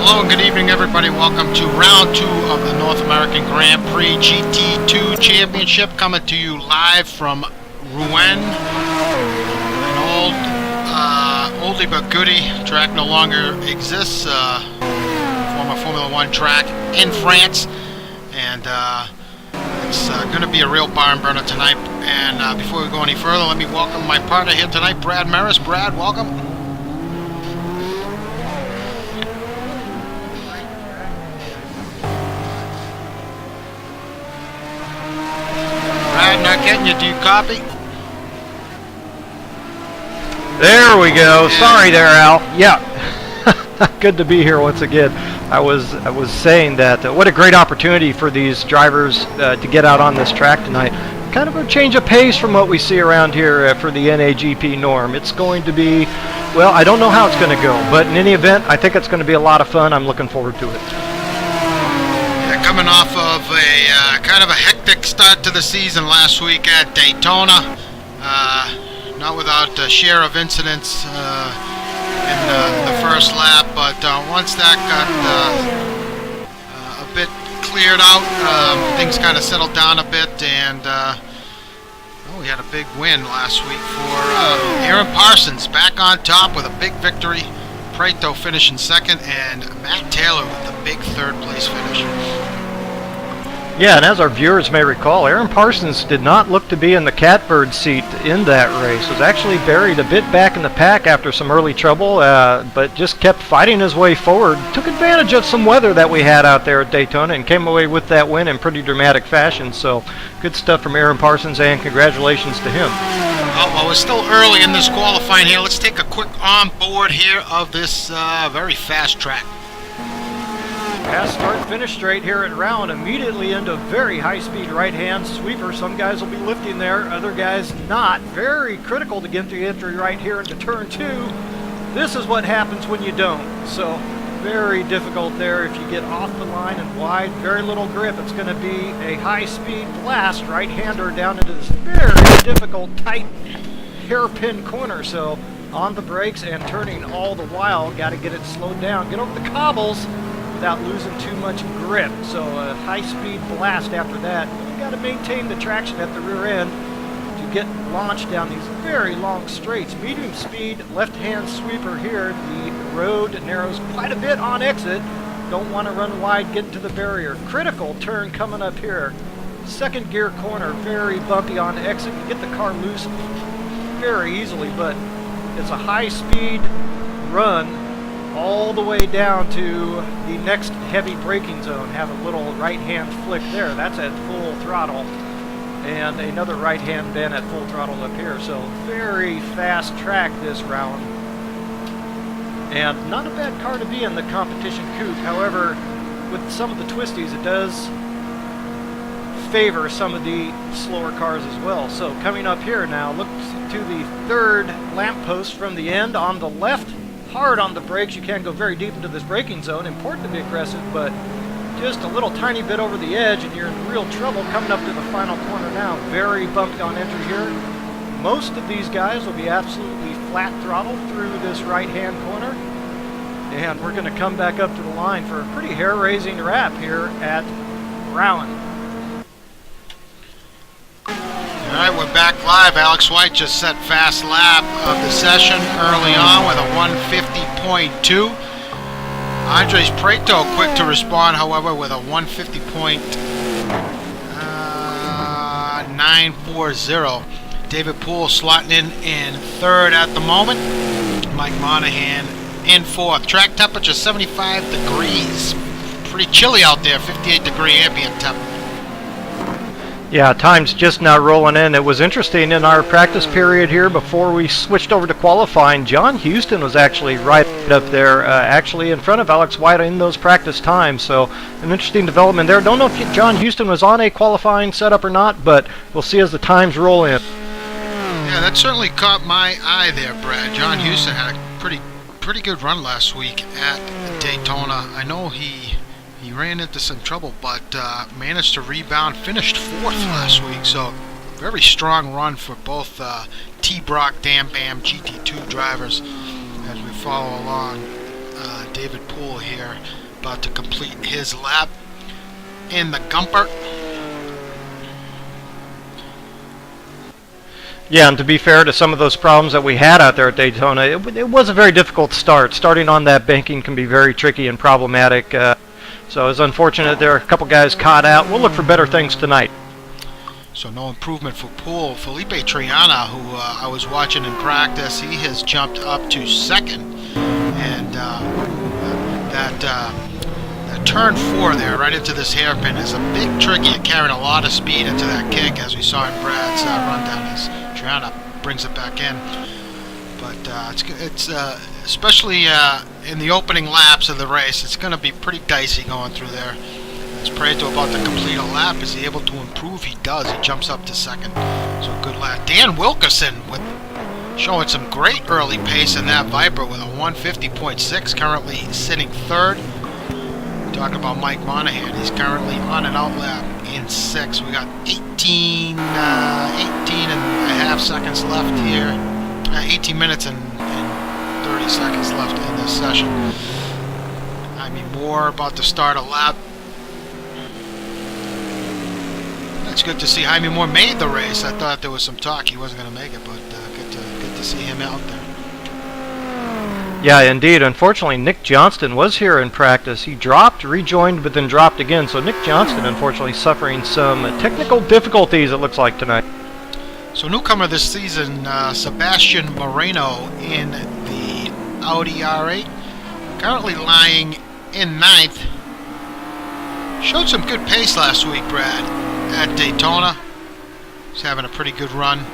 Hello and good evening, everybody. Welcome to round 2 of the North American Grand Prix GT2 Championship, coming to you live from Rouen. An oldie but goodie track no longer exists. Former Formula 1 track in France, and it's going to be a real barn burner tonight. And before we go any further, let me welcome my partner here tonight, Brad Maris. Brad, welcome. Brad, not getting you. Do you copy? There we go. Yeah. Sorry there, Al. Yeah. Good to be here once again. I was saying that what a great opportunity for these drivers to get out on this track tonight. Kind of a change of pace from what we see around here for the NAGP norm. It's going to be, well, I don't know how it's going to go, but in any event, I think it's going to be a lot of fun. I'm looking forward to it. Coming off of a kind of a hectic start to the season last week at Daytona, not without a share of incidents in the first lap, but once that got a bit cleared out, things kind of settled down a bit, and we had a big win last week for Aaron Parsons, back on top with a big victory. Prato finishing second, and Matt Taylor with the big third place finish. Yeah, and as our viewers may recall, Aaron Parsons did not look to be in the catbird seat in that race. Was actually buried a bit back in the pack after some early trouble, but just kept fighting his way forward. Took advantage of some weather that we had out there at Daytona and came away with that win in pretty dramatic fashion. So good stuff from Aaron Parsons, and congratulations to him. Well, we're still early in this qualifying here. Let's take a quick on board here of this very fast track. Pass, start, finish straight here at Rouen, immediately into very high-speed right-hand sweeper. Some guys will be lifting there, other guys not. Very critical to get the entry right here into turn 2. This is what happens when you don't. So very difficult there if you get off the line and wide. Very little grip. It's going to be a high-speed blast right-hander down into this very difficult, tight hairpin corner. So on the brakes and turning all the while. Got to get it slowed down. Get over the cobbles without losing too much grip. So a high-speed blast after that. You've got to maintain the traction at the rear end to get launched down these very long straights. Medium speed, left-hand sweeper here. The road narrows quite a bit on exit. Don't want to run wide, get into the barrier. Critical turn coming up here. Second gear corner, very bumpy on exit. You get the car loose very easily, but it's a high-speed run all the way down to the next heavy braking zone. Have a little right-hand flick there. That's at full throttle. And another right-hand bend at full throttle up here. So very fast track this round. And not a bad car to be in, the competition coupe. However, with some of the twisties, it does favor some of the slower cars as well. So coming up here now, look to the third lamppost from the end on the left. Hard on the brakes. You can go very deep into this braking zone. Important to be aggressive, but just a little tiny bit over the edge and you're in real trouble coming up to the final corner now. Very bumpy on entry here. Most of these guys will be absolutely flat throttle through this right-hand corner. And we're going to come back up to the line for a pretty hair-raising wrap here at Rouen. Alright, we're back live. Alex White just set fast lap of the session early on with a 150.2. Andres Prato quick to respond, however, with a 150.940. David Poole slotting in third at the moment. Mike Monahan in fourth. Track temperature 75 degrees. Pretty chilly out there, 58-degree ambient temp. Yeah, time's just now rolling in. It was interesting in our practice period here before we switched over to qualifying. John Houston was actually right up there, actually in front of Alex White in those practice times. So an interesting development there. Don't know if John Houston was on a qualifying setup or not, but we'll see as the times roll in. Yeah, that certainly caught my eye there, Brad. John Houston had a pretty good run last week at Daytona. I know he ran into some trouble, but managed to rebound, finished fourth last week. So very strong run for both T. Brock, Dan Bam, GT2 drivers as we follow along David Poole here, about to complete his lap in the Gumper. Yeah, and to be fair to some of those problems that we had out there at Daytona, it was a very difficult start. Starting on that banking can be very tricky and problematic. So it's unfortunate there are a couple guys caught out. We'll look for better things tonight. So no improvement for Poole. Felipe Triana, who I was watching in practice, he has jumped up to second. And that turn 4 there, right into this hairpin, is a big tricky at carrying a lot of speed into that kick, as we saw in Brad's rundown as Triana brings it back in. But it's especially in the opening laps of the race, it's going to be pretty dicey going through there. As Prieto about to complete a lap, is he able to improve? He does. He jumps up to second. So a good lap. Dan Wilkerson with showing some great early pace in that Viper with a 150.6, currently sitting third. Talking about Mike Monahan, he's currently on an out lap in 6th. We got 18 and a half seconds left here. 18 minutes and 30 seconds left in this session. I mean, Moore about to start a lap. It's good to see Jaime Moore made the race. I thought there was some talk he wasn't going to make it, but good to see him out there. Yeah, indeed. Unfortunately, Nick Johnston was here in practice. He dropped, rejoined, but then dropped again. So Nick Johnston, unfortunately, suffering some technical difficulties, it looks like, tonight. So newcomer this season, Sebastian Moreno in the Audi R8, currently lying in 9th. Showed some good pace last week, Brad, at Daytona. He's having a pretty good run.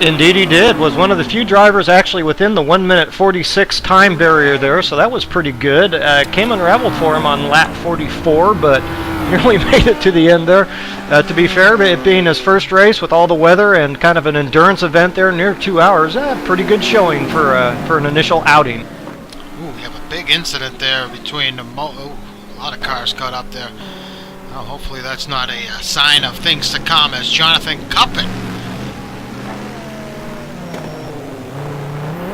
Indeed he did. Was one of the few drivers actually within the 1:46 time barrier there, so that was pretty good. Came unraveled for him on lap 44, but nearly made it to the end there. To be fair, it being his first race with all the weather and kind of an endurance event there, near 2 hours, pretty good showing for an initial outing. Ooh, we have a big incident there between the a lot of cars caught up there. Oh, hopefully that's not a sign of things to come, as Jonathan Cuppet,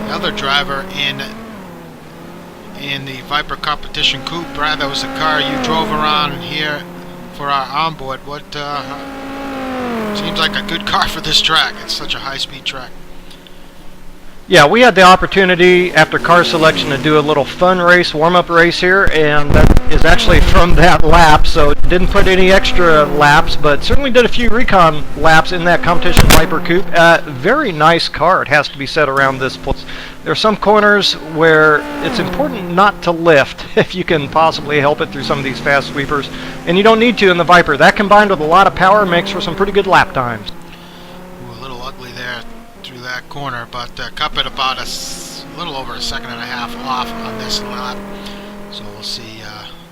the other driver in the Viper competition coupe. Brad, that was the car you drove around here for our onboard. What seems like a good car for this track. It's such a high-speed track. Yeah, we had the opportunity after car selection to do a little fun race, warm-up race here, and that is actually from that lap, so didn't put any extra laps, but certainly did a few recon laps in that competition Viper coupe. Very nice car, it has to be said, around this place. There are some corners where it's important not to lift if you can possibly help it through some of these fast sweepers, and you don't need to in the Viper. That combined with a lot of power makes for some pretty good lap times. Ooh, a little ugly there through that corner, but Cuppet about a little over a second and a half off on this lap. So we'll see.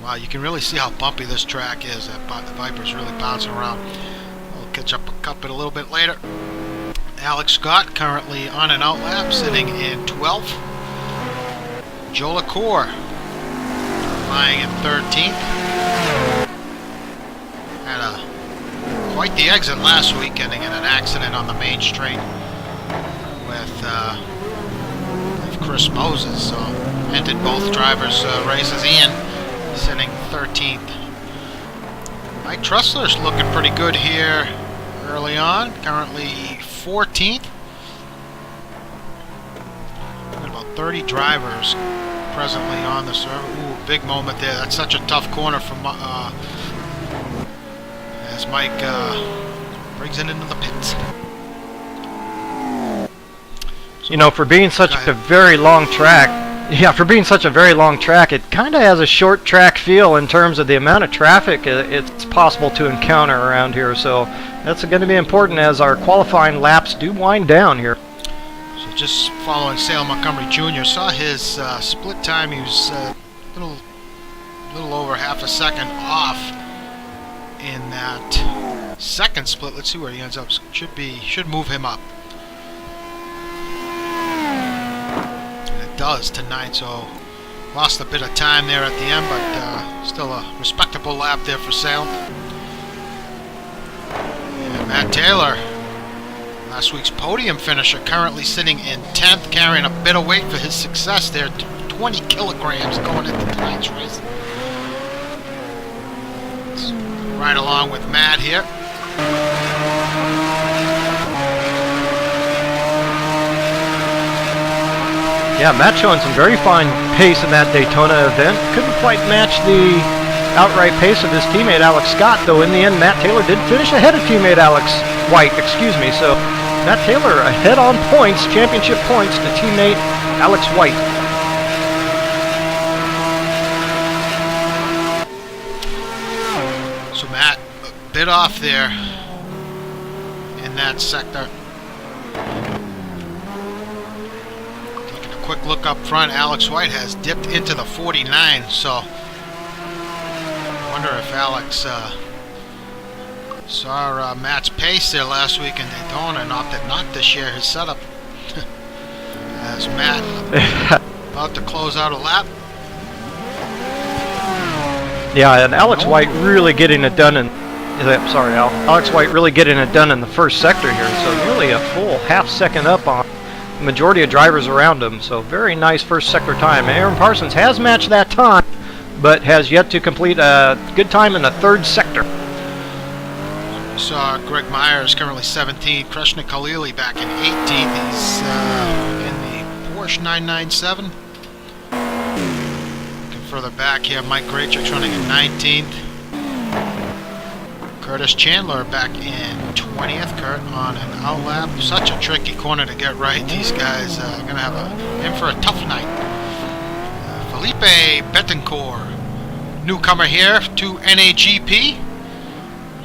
Wow, you can really see how bumpy this track is. The Viper's really bouncing around. We'll catch up with Cuppet a little bit later. Alex Scott currently on an out lap, sitting in 12th. Joe LaCour lying in 13th. Had quite the exit last week, getting in an accident on the main straight with Chris Moses. So ended both drivers' races. Ian sitting 13th. Mike Trussler's looking pretty good here early on, currently 14th. Got about 30 drivers presently on the server. Ooh, big moment there. That's such a tough corner for as Mike brings it into the pits. You know, for being such a very long track, it kind of has a short track feel in terms of the amount of traffic it's possible to encounter around here. So that's going to be important as our qualifying laps do wind down here. So just following Sale Montgomery Jr., saw his split time. He was a little over half a second off in that second split. Let's see where he ends up. Should move him up. Does tonight, so lost a bit of time there at the end, but still a respectable lap there for Sale. And Matt Taylor, last week's podium finisher, currently sitting in 10th, carrying a bit of weight for his success there. 20 kilograms going into tonight's race. Let's ride along with Matt here. Yeah, Matt showing some very fine pace in that Daytona event. Couldn't quite match the outright pace of his teammate Alex Scott, though in the end Matt Taylor did finish ahead of teammate Alex White, So Matt Taylor ahead on points, championship points, to teammate Alex White. So Matt a bit off there in that sector. Quick look up front, Alex White has dipped into the 49, so I wonder if Alex saw Matt's pace there last week in Daytona and opted not to share his setup. As Matt about to close out a lap. Yeah, and Alex White really getting it done in Alex White really getting it done in the first sector here, so nearly a full half second up on majority of drivers around him, so very nice first sector time. Aaron Parsons has matched that time, but has yet to complete a good time in the third sector. We saw Greg Myers currently 17th, Krishna Khalili back in 18th. He's in the Porsche 997. Looking further back here, Mike Grachik's running in 19th. Curtis Chandler back in 20th. Kurt on an outlap. Such a tricky corner to get right. These guys are going to have in for a tough night. Felipe Betancourt, newcomer here to NAGP.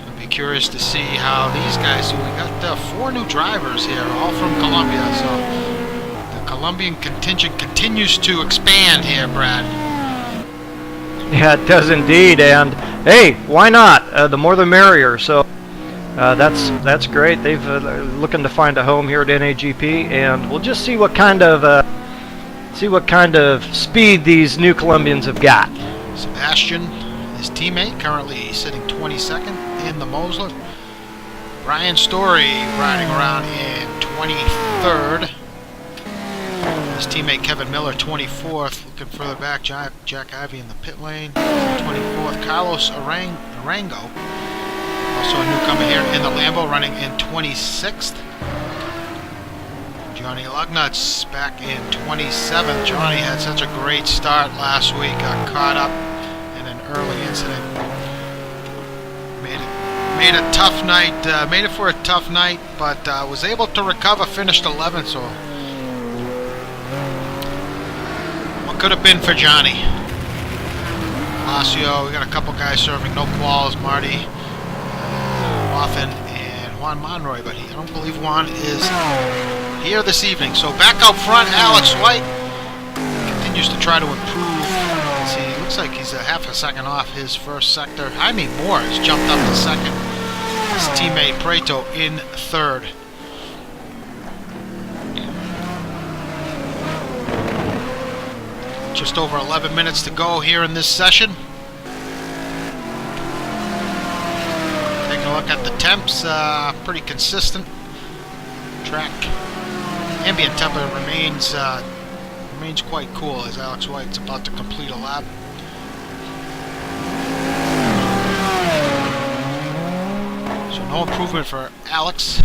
I'll be curious to see how these guys do. We got 4 new drivers here, all from Colombia. So the Colombian contingent continues to expand here, Brad. Yeah, it does indeed, and hey, why not? The more the merrier. So that's great. They've looking to find a home here at NAGP, and we'll just see what kind of speed these new Colombians have got. Sebastian, his teammate, currently sitting 22nd in the Mosler. Ryan Story riding around in 23rd. His teammate Kevin Miller, 24th. Looking further back, Jack Ivey in the pit lane, 24th. Carlos Arango, also a newcomer here in the Lambo, running in 26th. Johnny Lugnut's back in 27th. Johnny had such a great start last week, got caught up in an early incident. Made a tough night, made it for a tough night, but was able to recover, finished 11th, so could have been for Johnny. Lacio, we got a couple guys serving no quals, Marty Wathen and Juan Monroy, but I don't believe Juan is here this evening. So back out front, Alex White continues to try to improve. Let's see, looks like he's a half a second off his first sector. Jaime Moore has jumped up to second. His teammate Preto in third. Just over 11 minutes to go here in this session. Taking a look at the temps, pretty consistent. Track ambient temperature remains quite cool as Alex White's about to complete a lap. So no improvement for Alex.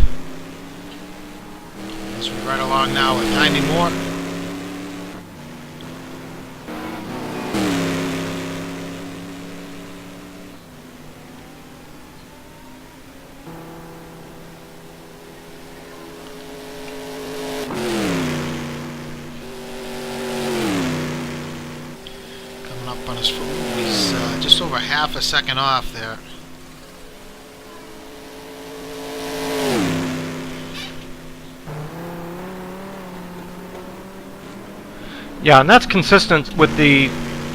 As we ride along now with Jaime Moore. On his foot. He's just over half a second off there. Yeah, and that's consistent with the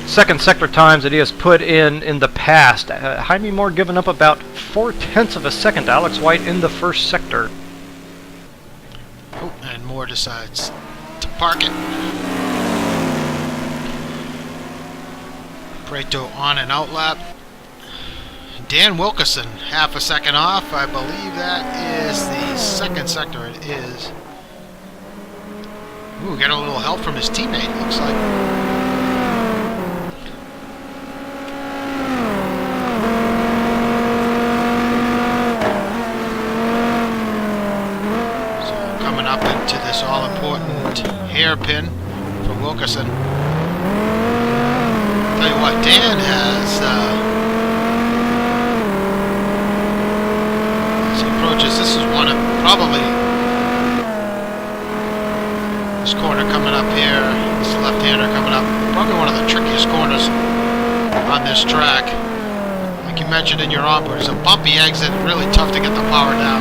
second sector times that he has put in the past. Jaime Moore giving up about 0.4 of a second to Alex White in the first sector. Oh, and Moore decides to park it. Preto on an outlap. Dan Wilkerson, half a second off. I believe that is the second sector. It is. Ooh, got a little help from his teammate, looks like. Wilkerson. Tell you what, Dan has, as he approaches, this is one of probably, this corner coming up here, this left-hander coming up, probably one of the trickiest corners on this track. Like you mentioned in your onboard, it's a bumpy exit, really tough to get the power down.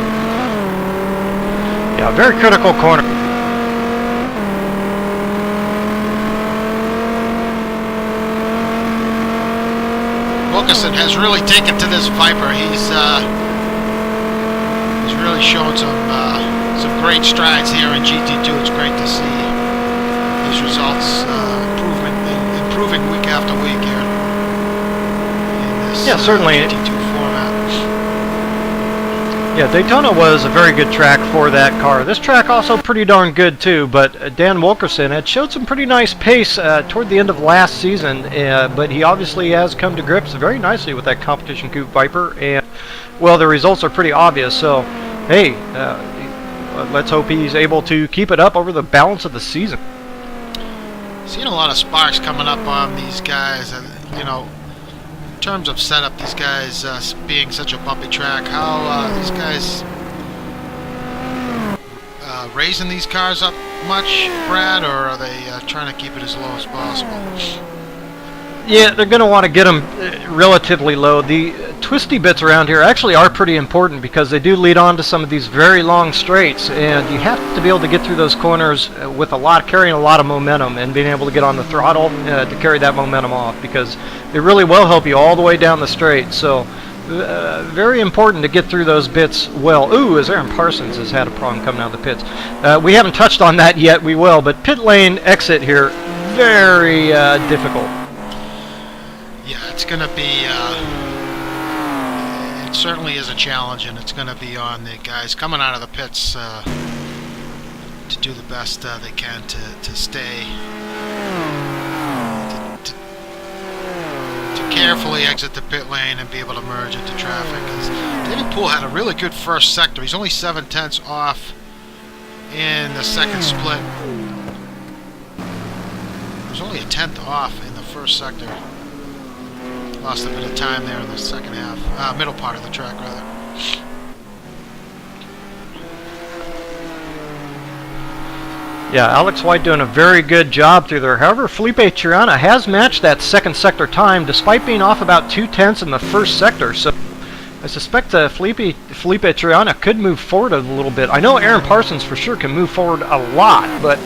Yeah, very critical corner. Wilkerson has really taken to this Viper. He's really shown some great strides here in GT2. It's great to see his results improving week after week here in this certainly. GT2 format. Yeah, Daytona was a very good track for that car. This track also pretty darn good too, but Dan Wilkerson had showed some pretty nice pace toward the end of last season, but he obviously has come to grips very nicely with that competition coupe Viper, and well, the results are pretty obvious, so hey, let's hope he's able to keep it up over the balance of the season. Seeing a lot of sparks coming up on these guys, you know, in terms of setup, these guys being such a bumpy track, how these guys raising these cars up much, Brad, or are they trying to keep it as low as possible? Yeah, they're going to want to get them relatively low. The twisty bits around here actually are pretty important because they do lead on to some of these very long straights, and you have to be able to get through those corners with carrying a lot of momentum and being able to get on the throttle to carry that momentum off, because it really will help you all the way down the straight. So very important to get through those bits well. Ooh, as Aaron Parsons has had a problem coming out of the pits. We haven't touched on that yet. We will, but pit lane exit here, very difficult. Yeah, it's going to be, it certainly is a challenge, and it's going to be on the guys coming out of the pits to do the best they can to stay, to carefully exit the pit lane and be able to merge into traffic. 'Cause David Poole had a really good first sector. He's only 7/10 off in the second split. He was only a tenth off in the first sector. Lost a bit of time there in the second half, middle part of the track, rather. Yeah, Alex White doing a very good job through there. However, Felipe Triana has matched that second sector time despite being off about 2/10 in the first sector. So I suspect Felipe Triana could move forward a little bit. I know Aaron Parsons for sure can move forward a lot, but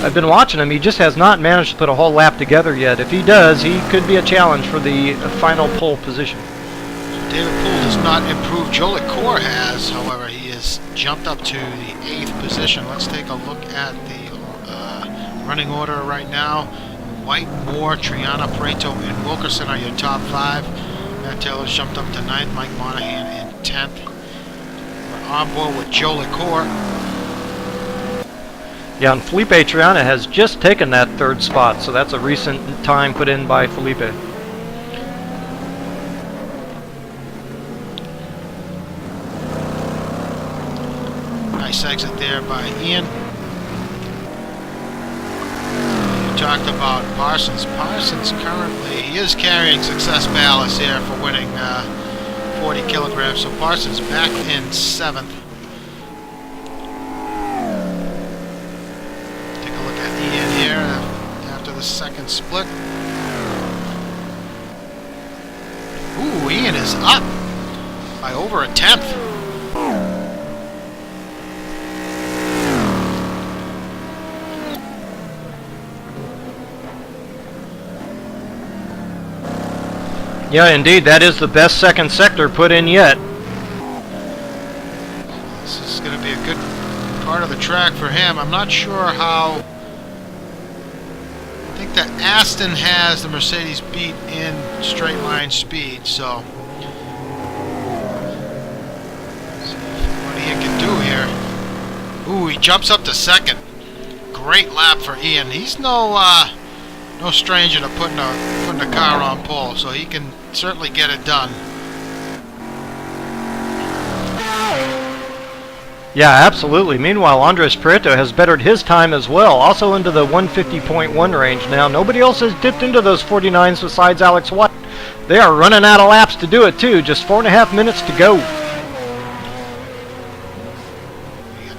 I've been watching him. He just has not managed to put a whole lap together yet. If he does, he could be a challenge for the final pole position. David Poole does not improve. Joe Lecor has, however, he has jumped up to the 8th position. Let's take a look at the running order right now. White, Moore, Triana, Pareto, and Wilkerson are your top 5. Matt Taylor's jumped up to 9th. Mike Monahan in 10th. We're on board with Joe Lecor. Yeah, and Felipe Triana has just taken that 3rd spot, so that's a recent time put in by Felipe. Nice exit there by Ian. You talked about Parsons. Parsons currently, he is carrying success ballast here for winning 40 kilograms, so Parsons back in 7th. The second split. Ooh, Ian is up by over a 10th. Yeah, indeed, that is the best second sector put in yet. This is going to be a good part of the track for him. I'm not sure how. I think that Aston has the Mercedes beat in straight line speed, so see what Ian can do here. Ooh, he jumps up to 2nd. Great lap for Ian. He's no stranger to putting a car on pole, so he can certainly get it done. Yeah, absolutely. Meanwhile, Andres Prieto has bettered his time as well, also into the 150.1 range now. Nobody else has dipped into those 49s besides Alex White. They are running out of laps to do it too. Just 4.5 minutes to go.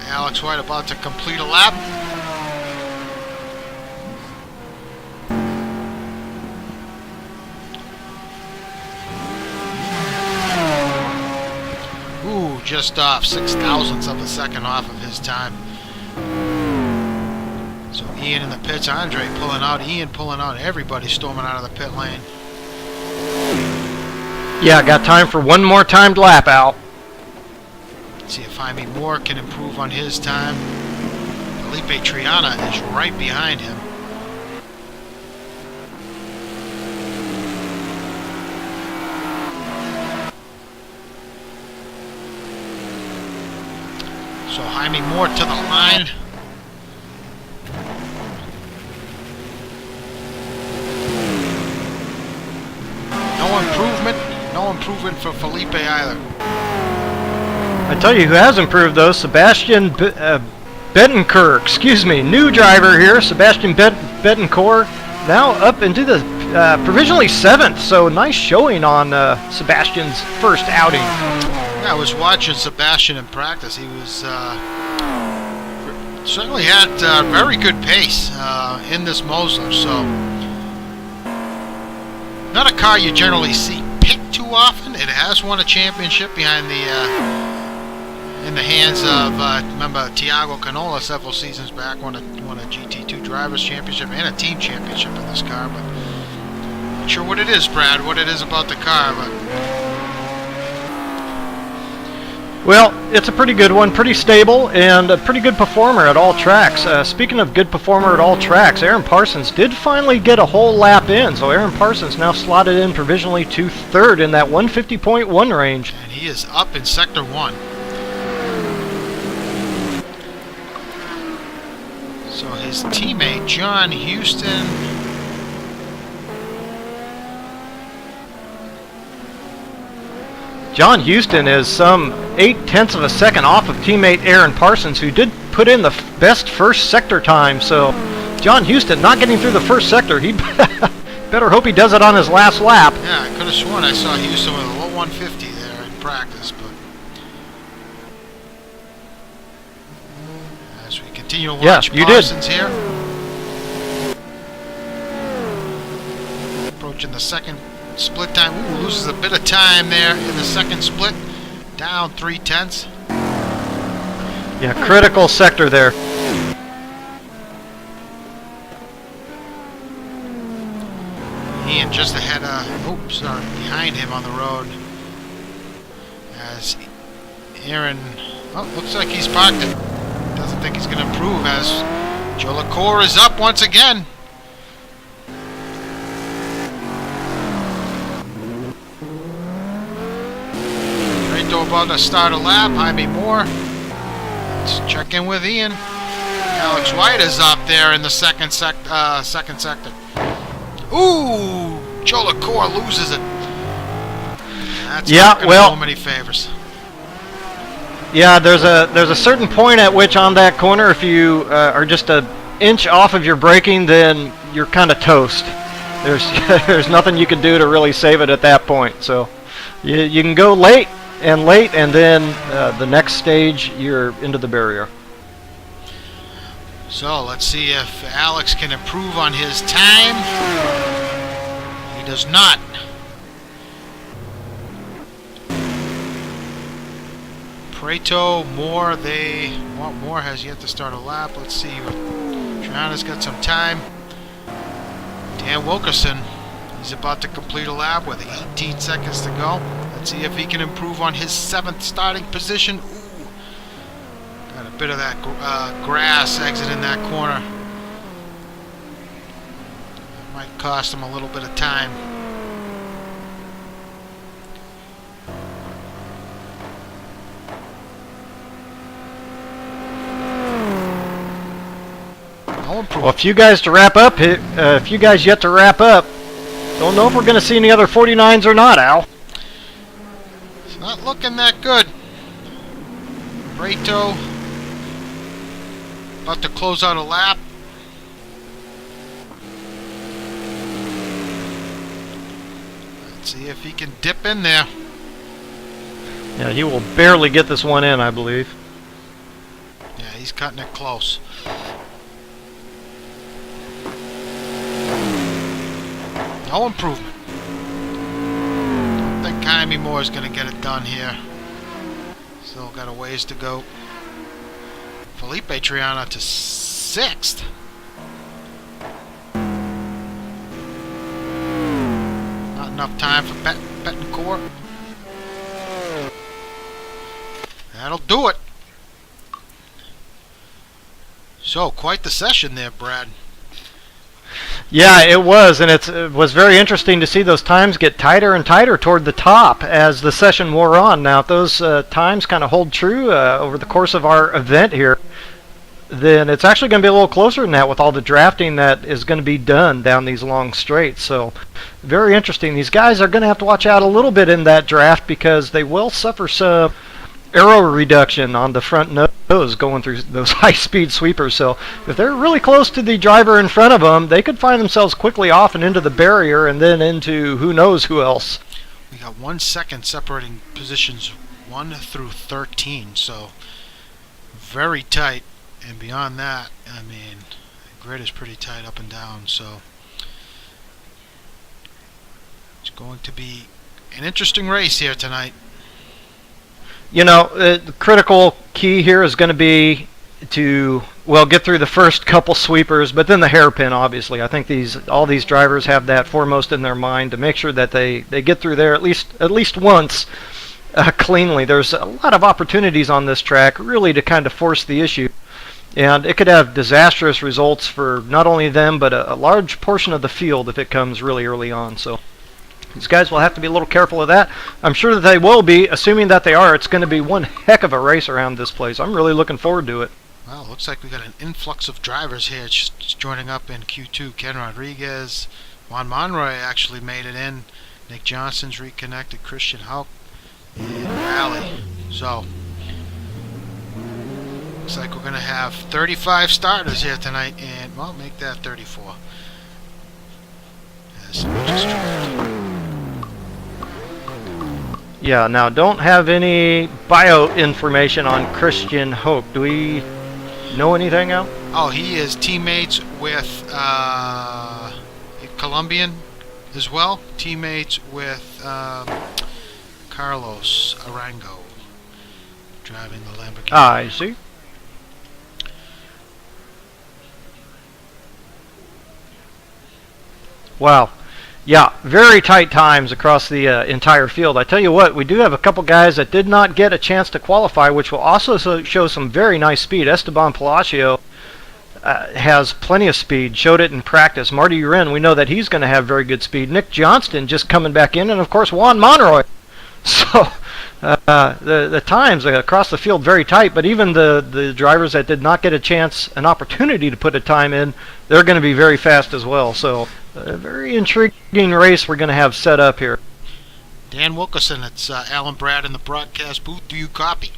Alex White about to complete a lap. Ooh, just off 0.06 of a second off of his time. So Ian in the pits, Andre pulling out, Ian pulling out, everybody storming out of the pit lane. Yeah, got time for one more timed lap out. See if Jaime Moore can improve on his time. Felipe Triana is right behind him. So Jaime Moore to the line. No improvement for Felipe either. I tell you who has improved though, Sebastian Betancourt, excuse me, new driver here, Sebastian Betancourt, now up into the provisionally 7th, so nice showing on Sebastian's first outing. Yeah, I was watching Sebastian in practice. He was certainly had very good pace in this Mosler, so not a car you generally see picked too often. It has won a championship behind the in the hands of, remember, Tiago Canola several seasons back, won a GT2 Drivers' Championship and a Team Championship in this car, but not sure what it is, Brad, what it is about the car, but... Well, it's a pretty good one, pretty stable, and a pretty good performer at all tracks. Speaking of good performer at all tracks, Aaron Parsons did finally get a whole lap in, so Aaron Parsons now slotted in provisionally to 3rd in that 150.1 range. And he is up in Sector 1. So his teammate, John Houston, John Houston is some 0.8 of a second off of teammate Aaron Parsons, who did put in the best first sector time. So John Houston not getting through the first sector. He better hope he does it on his last lap. Yeah, I could have sworn I saw Houston with a low 150 there in practice, but as we continue to watch Parsons here. Approaching the second split time. Ooh, loses a bit of time there in the second split. Down 0.3. Yeah, critical sector there. Ian just ahead of, behind him on the road. As Aaron, looks like he's parked it. Doesn't think he's going to improve as Joe LaCour is up once again. About to start a lap. Jaime Moore. Let's check in with Ian. Alex White is up there in the second sector. Ooh, Joe LaCour loses it. That's not going to do him any favors. Yeah, there's a certain point at which on that corner, if you are just an inch off of your braking, then you're kind of toast. There's nothing you can do to really save it at that point. So you can go late, and then the next stage you're into the barrier. So let's see if Alex can improve on his time. He does not. Prieto, Moore, Moore has yet to start a lap. Let's see. Triana's got some time. Dan Wilkerson, he's about to complete a lap with 18 seconds to go. Let's see if he can improve on his 7th starting position. Ooh. Got a bit of that grass exit in that corner. That might cost him a little bit of time. Well, a few guys to wrap up. A few guys yet to wrap up. Don't know if we're going to see any other 49s or not, Al. It's not looking that good. Rato about to close out a lap. Let's see if he can dip in there. Yeah, he will barely get this one in, I believe. Yeah, he's cutting it close. No improvement. Don't think Jaime Moore is going to get it done here. Still got a ways to go. Felipe Triana to 6th. Not enough time for Betancourt. That'll do it. So, quite the session there, Brad. Yeah, it was, and it was very interesting to see those times get tighter and tighter toward the top as the session wore on. Now, if those times kind of hold true over the course of our event here, then it's actually going to be a little closer than that with all the drafting that is going to be done down these long straights. So, very interesting. These guys are going to have to watch out a little bit in that draft because they will suffer some aero reduction on the front nose going through those high-speed sweepers. So if they're really close to the driver in front of them, they could find themselves quickly off and into the barrier and then into who knows who else. We got 1 second separating positions 1 through 13, so very tight. And beyond that, I mean, the grid is pretty tight up and down, so it's going to be an interesting race here tonight. You know, the critical key here is going to be to, well, get through the first couple sweepers, but then the hairpin, obviously. I think all these drivers have that foremost in their mind to make sure that they get through there at least once cleanly. There's a lot of opportunities on this track, really, to kind of force the issue. And it could have disastrous results for not only them, but a large portion of the field if it comes really early on. So these guys will have to be a little careful of that. I'm sure that they will be, assuming that they are. It's going to be one heck of a race around this place. I'm really looking forward to it. Well, looks like we got an influx of drivers here just joining up in Q2. Ken Rodriguez, Juan Monroy actually made it in. Nick Johnson's reconnected. Christian Hauck and Rally. So looks like we're going to have 35 starters here tonight, and well, make that 34. As just dropped. Yeah, now don't have any bio information on Christian Hope. Do we know anything else? Oh, he is teammates with a Colombian as well. Teammates with Carlos Arango, driving the Lamborghini. Ah, I see. Wow. Yeah, very tight times across the entire field. I tell you what, we do have a couple guys that did not get a chance to qualify, which will also show some very nice speed. Esteban Palacio has plenty of speed, showed it in practice. Marty Urin, we know that he's going to have very good speed. Nick Johnston just coming back in, and of course Juan Monroy. So the times across the field very tight, but even the drivers that did not get an opportunity to put a time in, they're going to be very fast as well. So a very intriguing race we're going to have set up here. Dan Wilkerson, it's Alan Brad in the broadcast booth. Do you copy?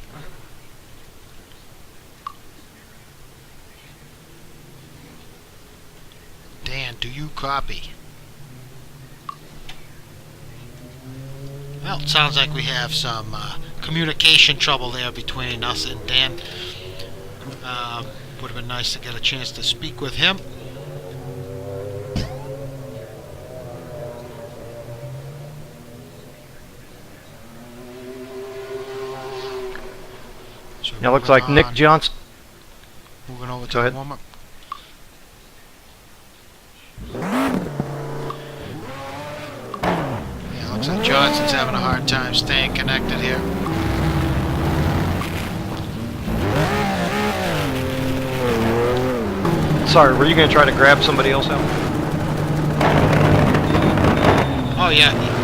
Dan, do you copy? Well, it sounds like we have some communication trouble there between us and Dan. Would have been nice to get a chance to speak with him. So Now looks like Nick Johnson. Moving over Go to ahead. the warm-up. Yeah, looks like Johnson's having a hard time staying connected here. Sorry, were you going to try to grab somebody else out? Oh yeah.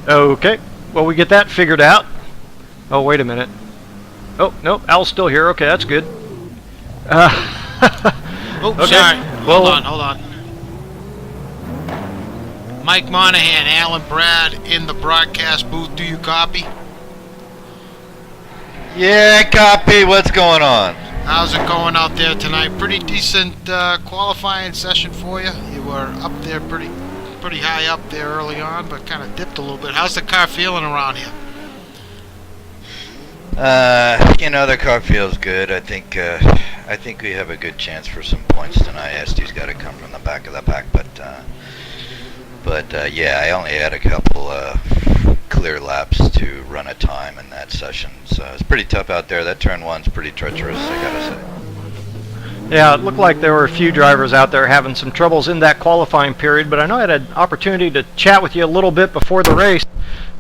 Okay, well, we get that figured out. Oh, wait a minute. Oh, no, Al's still here. Okay, that's good. Oh, Okay, sorry. well- Hold on. Mike Monahan, Alan Brad in the broadcast booth. Do you copy? Yeah, copy. What's going on? How's it going out there tonight? Pretty decent qualifying session for you. You were up there pretty high up there early on, but kind of dipped a little bit. How's the car feeling around here? The car feels good. I think we have a good chance for some points tonight. SD's got to come from the back of the pack, but yeah, I only had a couple clear laps to run a time in that session, so it's pretty tough out there. That turn one's pretty treacherous, I gotta say. Yeah, it looked like there were a few drivers out there having some troubles in that qualifying period, but I know I had an opportunity to chat with you a little bit before the race,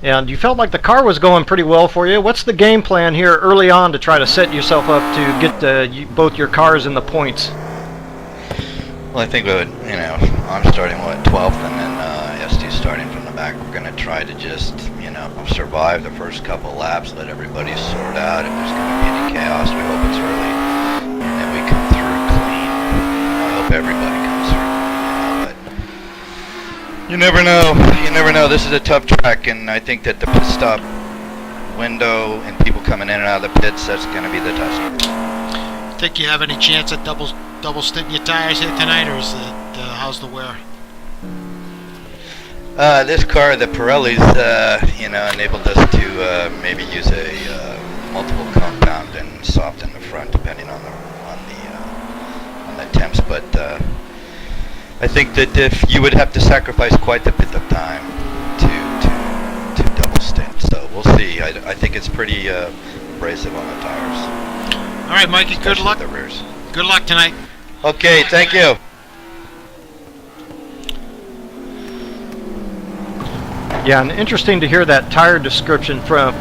and you felt like the car was going pretty well for you. What's the game plan here early on to try to set yourself up to get both your cars in the points? Well, I think I'm starting 12th, and then SD's starting from the back. We're going to try to just, survive the first couple laps, let everybody sort out. If there's going to be any chaos, we hope it's early, and then we come through clean. I hope everybody comes through, but you never know. You never know. This is a tough track, and I think that the pit stop window and people coming in and out of the pits, that's going to be the tester. Think you have any chance at double stinting your tires here tonight, or is it how's the wear? This car, the Pirelli's, enabled us to maybe use a multiple compound and soften the front, depending on the temps. But I think that if you would have to sacrifice quite a bit of time to double stint, so we'll see. I think it's pretty abrasive on the tires. All right, Mikey. Good luck. The rears. Good luck tonight. Okay, thank you. Yeah, and interesting to hear that tire description from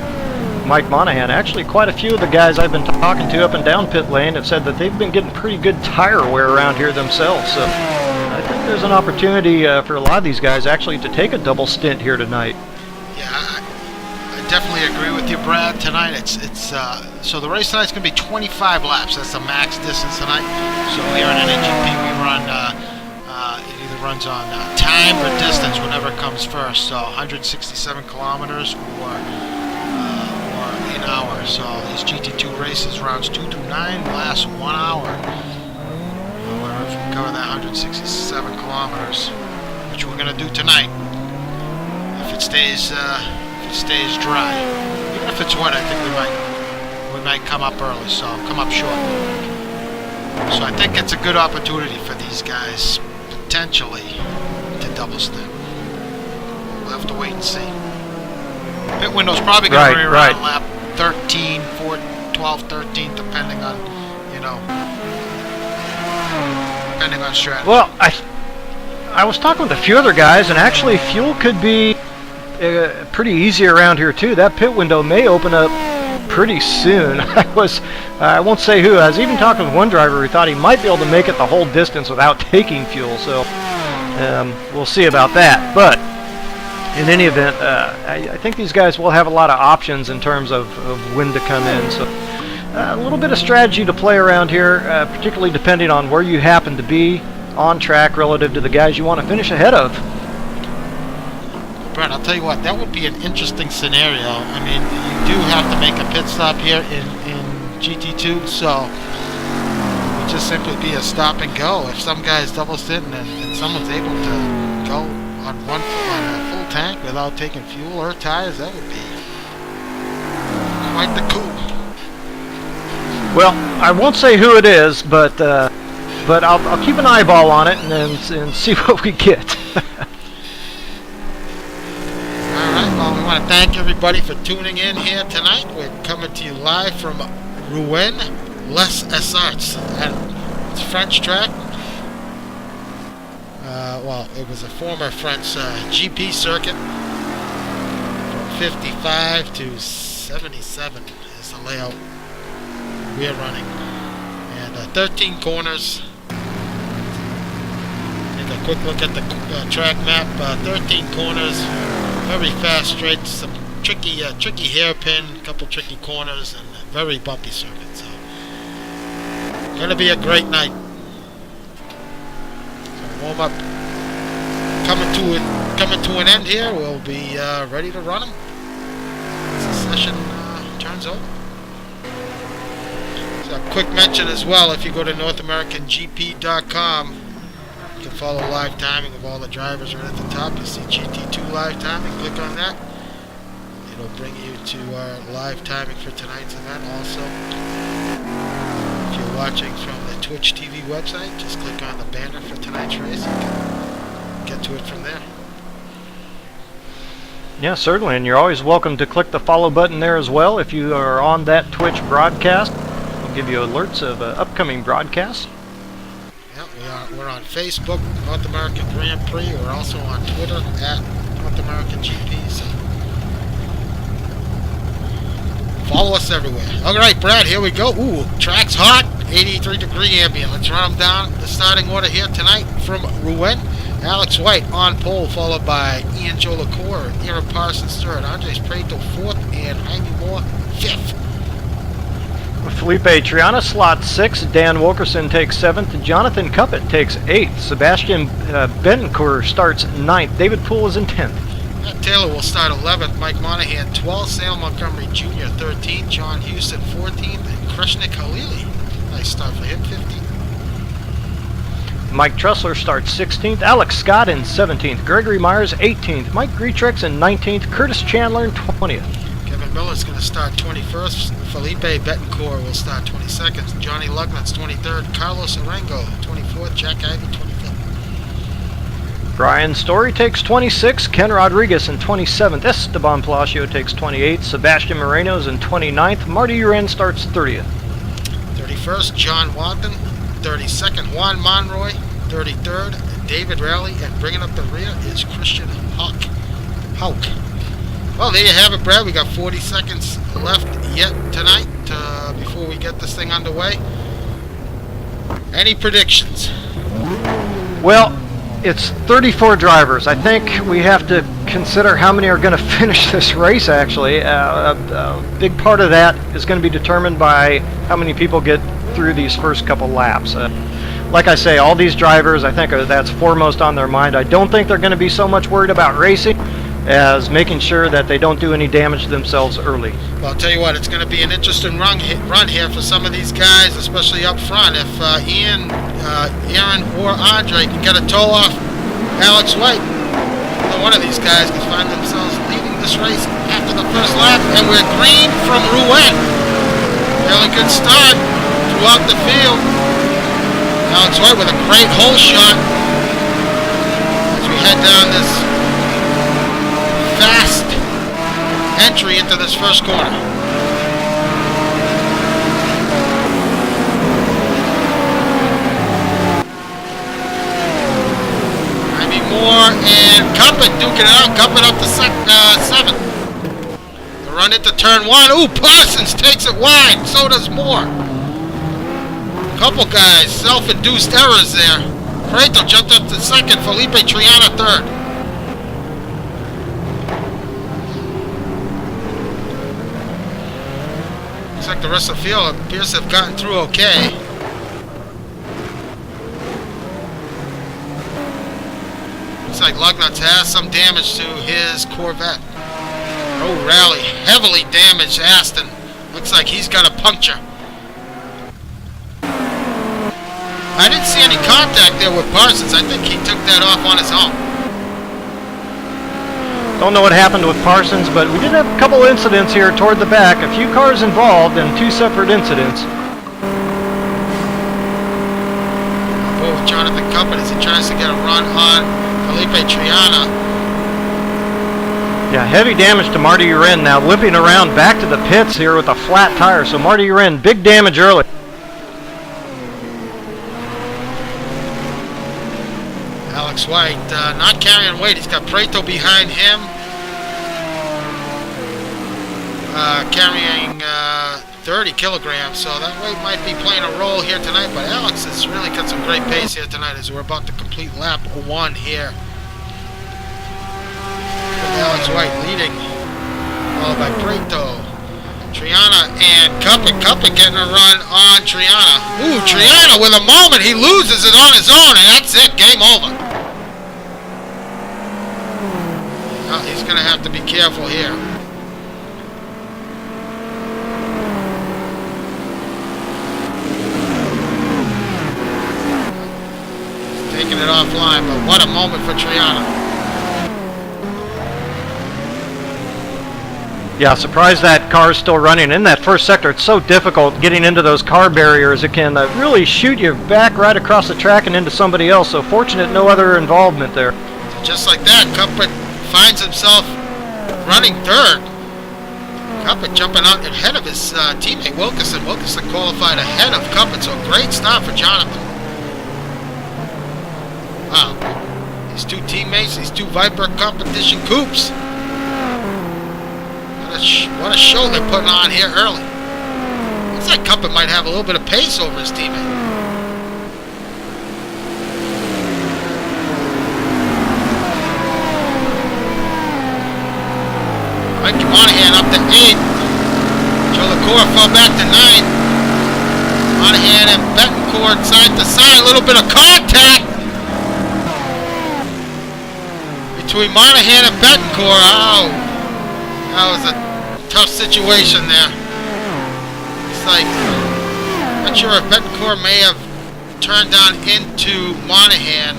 Mike Monahan. Actually, quite a few of the guys I've been talking to up and down pit lane have said that they've been getting pretty good tire wear around here themselves. So I think there's an opportunity for a lot of these guys actually to take a double stint here tonight. Yeah, I definitely agree with you, Brad. Tonight, so the race tonight's going to be 25 laps. That's the max distance tonight. So here in NAGP, we run. It either runs on time or distance, whatever comes first. So 167 kilometers or an hour. So these GT2 races, rounds 2 to 9, last 1 hour. However, if we cover that 167 kilometers, which we're going to do tonight, if it stays dry, even if it's wet, I think we might come up early. So come up short. So I think it's a good opportunity for these guys, potentially, to double stint. We'll have to wait and see. Pit window's probably going to be around lap 13, 12, 13, depending on strategy. Well, I was talking with a few other guys, and actually fuel could be pretty easy around here too. That pit window may open up pretty soon. I won't say who. I was even talking with one driver who thought he might be able to make it the whole distance without taking fuel. So we'll see about that. But in any event, I think these guys will have a lot of options in terms of when to come in. So a little bit of strategy to play around here, particularly depending on where you happen to be on track relative to the guys you want to finish ahead of. Brett, I'll tell you what, that would be an interesting scenario. I mean, you do have to make a pit stop here in GT2, so it would just simply be a stop and go. If some guy's double sitting and someone's able to go on a full tank without taking fuel or tires, that would be quite the coup. Well, I won't say who it is, but I'll keep an eyeball on it and see what we get. Well, we want to thank everybody for tuning in here tonight. We're coming to you live from Rouen, Les-Essarts. It's a French track. Well, it was a former French GP circuit. From 55 to 77 is the layout we're running. And 13 corners. Take a quick look at the track map. 13 corners. Very fast straights, some tricky hairpin, a couple tricky corners, and a very bumpy circuit. So, gonna be a great night. warm-up coming to an end here. We'll be ready to run them as the session turns over. So a quick mention as well, if you go to NorthAmericanGP.com, you can follow live timing of all the drivers right at the top. You'll see GT2 live timing. Click on that. It'll bring you to our live timing for tonight's event also. If you're watching from the Twitch TV website, just click on the banner for tonight's race. You can get to it from there. Yeah, certainly, and you're always welcome to click the follow button there as well if you are on that Twitch broadcast. We'll give you alerts of upcoming broadcasts. Yeah, we're on Facebook, North American Grand Prix. We're also on Twitter at North American GP. So follow us everywhere. All right, Brad, here we go. Ooh, track's hot, 83-degree ambient. Let's run them down. The starting order here tonight from Rouen. Alex White on pole, followed by Ian Jolicoeur, Aaron Parsons third, Andres Prieto fourth, and Jaime Moore fifth. Felipe Triana slots 6, Dan Wilkerson takes 7th, Jonathan Cuppett takes 8th, Sebastian Betancourt starts 9th, David Poole is in 10th. Matt Taylor will start 11th, Mike Monahan 12th, Sam Montgomery Jr. 13th, John Houston 14th, and Krishnik Halili. Nice start for him, 15th. Mike Trussler starts 16th, Alex Scott in 17th, Gregory Myers 18th, Mike Greetrex in 19th, Curtis Chandler in 20th. Kevin Miller's going to start 21st, Felipe Betancourt will start 22nd, Johnny Lugnut's 23rd, Carlos Arango 24th, Jack Ivey 25th. Brian Story takes 26th, Ken Rodriguez in 27th, Esteban Palacio takes 28th, Sebastian Moreno's in 29th, Marty Uren starts 30th. 31st, John Watson, 32nd, Juan Monroy, 33rd, David Rowley, and bringing up the rear is Christian Hauk. Well, there you have it, Brad. We got 40 seconds left yet tonight before we get this thing underway. Any predictions? Well, it's 34 drivers. I think we have to consider how many are going to finish this race, actually. A big part of that is going to be determined by how many people get through these first couple laps. Like I say, all these drivers, I think that's foremost on their mind. I don't think they're going to be so much worried about racing as making sure that they don't do any damage to themselves early. Well, I'll tell you what, it's going to be an interesting run here for some of these guys, especially up front. If Ian, Aaron, or Andre can get a toe off Alex White, either one of these guys can find themselves leading this race after the first lap. And we're green from Rouen. Fairly good start throughout the field. Alex White with a great hole shot as we head down this fast entry into this first corner. Jaime Moore and Cuppett duking it out. Cuppett up to 7th. The run into turn 1. Ooh, Parsons takes it wide. So does Moore. Couple guys, self-induced errors there. Prieto jumped up to 2nd, Felipe Triana 3rd. Looks like the rest of the field appears to have gotten through okay. Looks like Lugnut's has some damage to his Corvette. Oh, Rally, heavily damaged Aston. Looks like he's got a puncture. I didn't see any contact there with Parsons. I think he took that off on his own. Don't know what happened with Parsons, but we did have a couple incidents here toward the back. A few cars involved in 2 separate incidents. Oh, Jonathan Cuppett as he tries to get a run on Felipe Triana. Yeah, heavy damage to Marty Uren now, whipping around back to the pits here with a flat tire. So Marty Uren, big damage early. Alex White not carrying weight. He's got Prieto behind him, carrying 30 kilograms, so that weight might be playing a role here tonight, but Alex has really got some great pace here tonight as we're about to complete lap 1 here. With Alex White leading, followed by Prieto, Triana and Cuppet. Cuppet getting a run on Triana. Ooh, Triana with a moment. He loses it on his own, and that's it. Game over. Well, he's going to have to be careful here. He's taking it offline, but what a moment for Triana. Yeah, surprised that car's still running in that first sector. It's so difficult getting into those car barriers. It can really shoot you back right across the track and into somebody else. So fortunate no other involvement there. So just like that, Cuppet finds himself running third. Cuppet jumping out ahead of his teammate Wilkinson. Wilkinson qualified ahead of Cuppet, so great start for Jonathan. Wow, these two teammates, these two Viper competition coupes. What a show they're putting on here early. Looks like Cuppet might have a little bit of pace over his teammate. Mike Monahan up to 8. Joe LaCour fell back to 9. Monahan and Betancourt side to side. A little bit of contact between Monahan and Betancourt. Oh, that was a tough situation there. It's like, I'm not sure if Betancourt may have turned down into Monahan.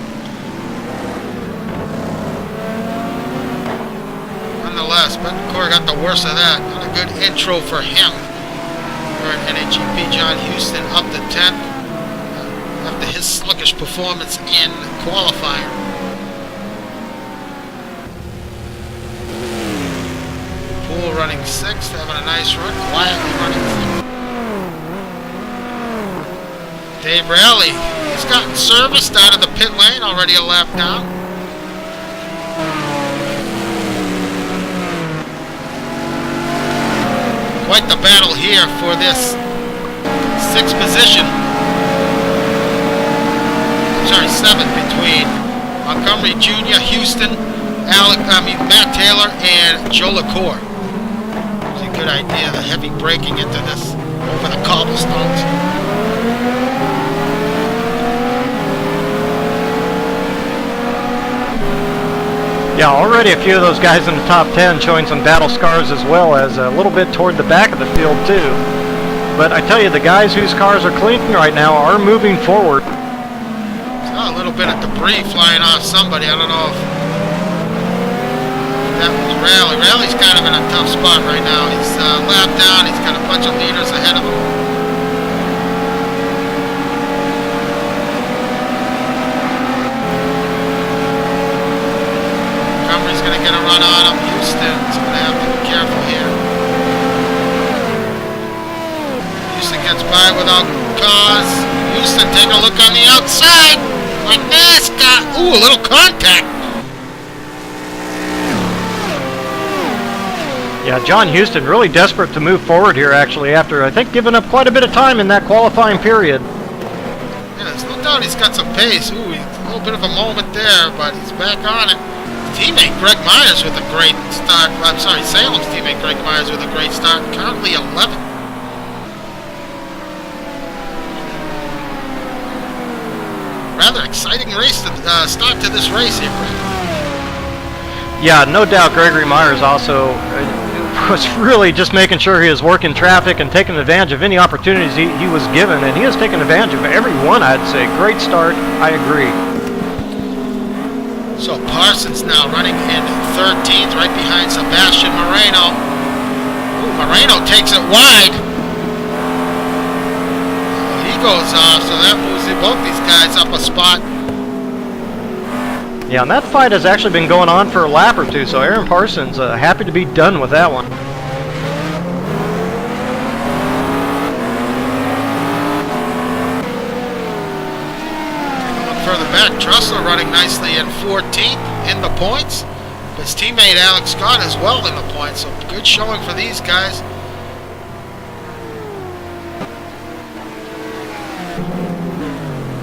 Nonetheless, Betancourt got the worst of that. Not a good intro for him. We're at NAGP. John Houston up to 10th after his sluggish performance in qualifying. Poole running 6th, having a nice run, quietly running 6th. Dave Rowley, he's gotten serviced out of the pit lane, already a lap down. Quite the battle here for this 6th position. I'm sorry, 7th between Montgomery Jr., Houston, Matt Taylor, and Joe LaCour. It's a good idea, the heavy braking into this over the cobblestones. Yeah, already a few of those guys in the top 10 showing some battle scars as well as a little bit toward the back of the field too. But I tell you, the guys whose cars are clean right now are moving forward. Saw a little bit of debris flying off somebody. I don't know if that was Raleigh. Raleigh's kind of in a tough spot right now. He's lapped down. He's got a bunch of leaders ahead of him. Montgomery's going to get a run on him. Houston's going to have to be careful here. Houston gets by without cause. Houston taking a look on the outside. Like NASCAR. Ooh, a little contact. Yeah, John Houston really desperate to move forward here actually after, I think, giving up quite a bit of time in that qualifying period. Yeah, there's no doubt he's got some pace. Ooh, a little bit of a moment there, but he's back on it. Teammate Greg Myers with a great start. I'm sorry, Salem's teammate Greg Myers with a great start. Currently 11th. Rather exciting race to start to this race here, Greg. Yeah, no doubt Gregory Myers also was really just making sure he was working traffic and taking advantage of any opportunities he was given, and he has taken advantage of every one, I'd say. Great start, I agree. So Parsons now running in 13th, right behind Sebastian Moreno. Ooh, Moreno takes it wide. He goes off, so that moves both these guys up a spot. Yeah, and that fight has actually been going on for a lap or two, so Aaron Parsons happy to be done with that one. Further back, Trussler running nicely in 14th in the points. His teammate Alex Scott as well in the points, so good showing for these guys.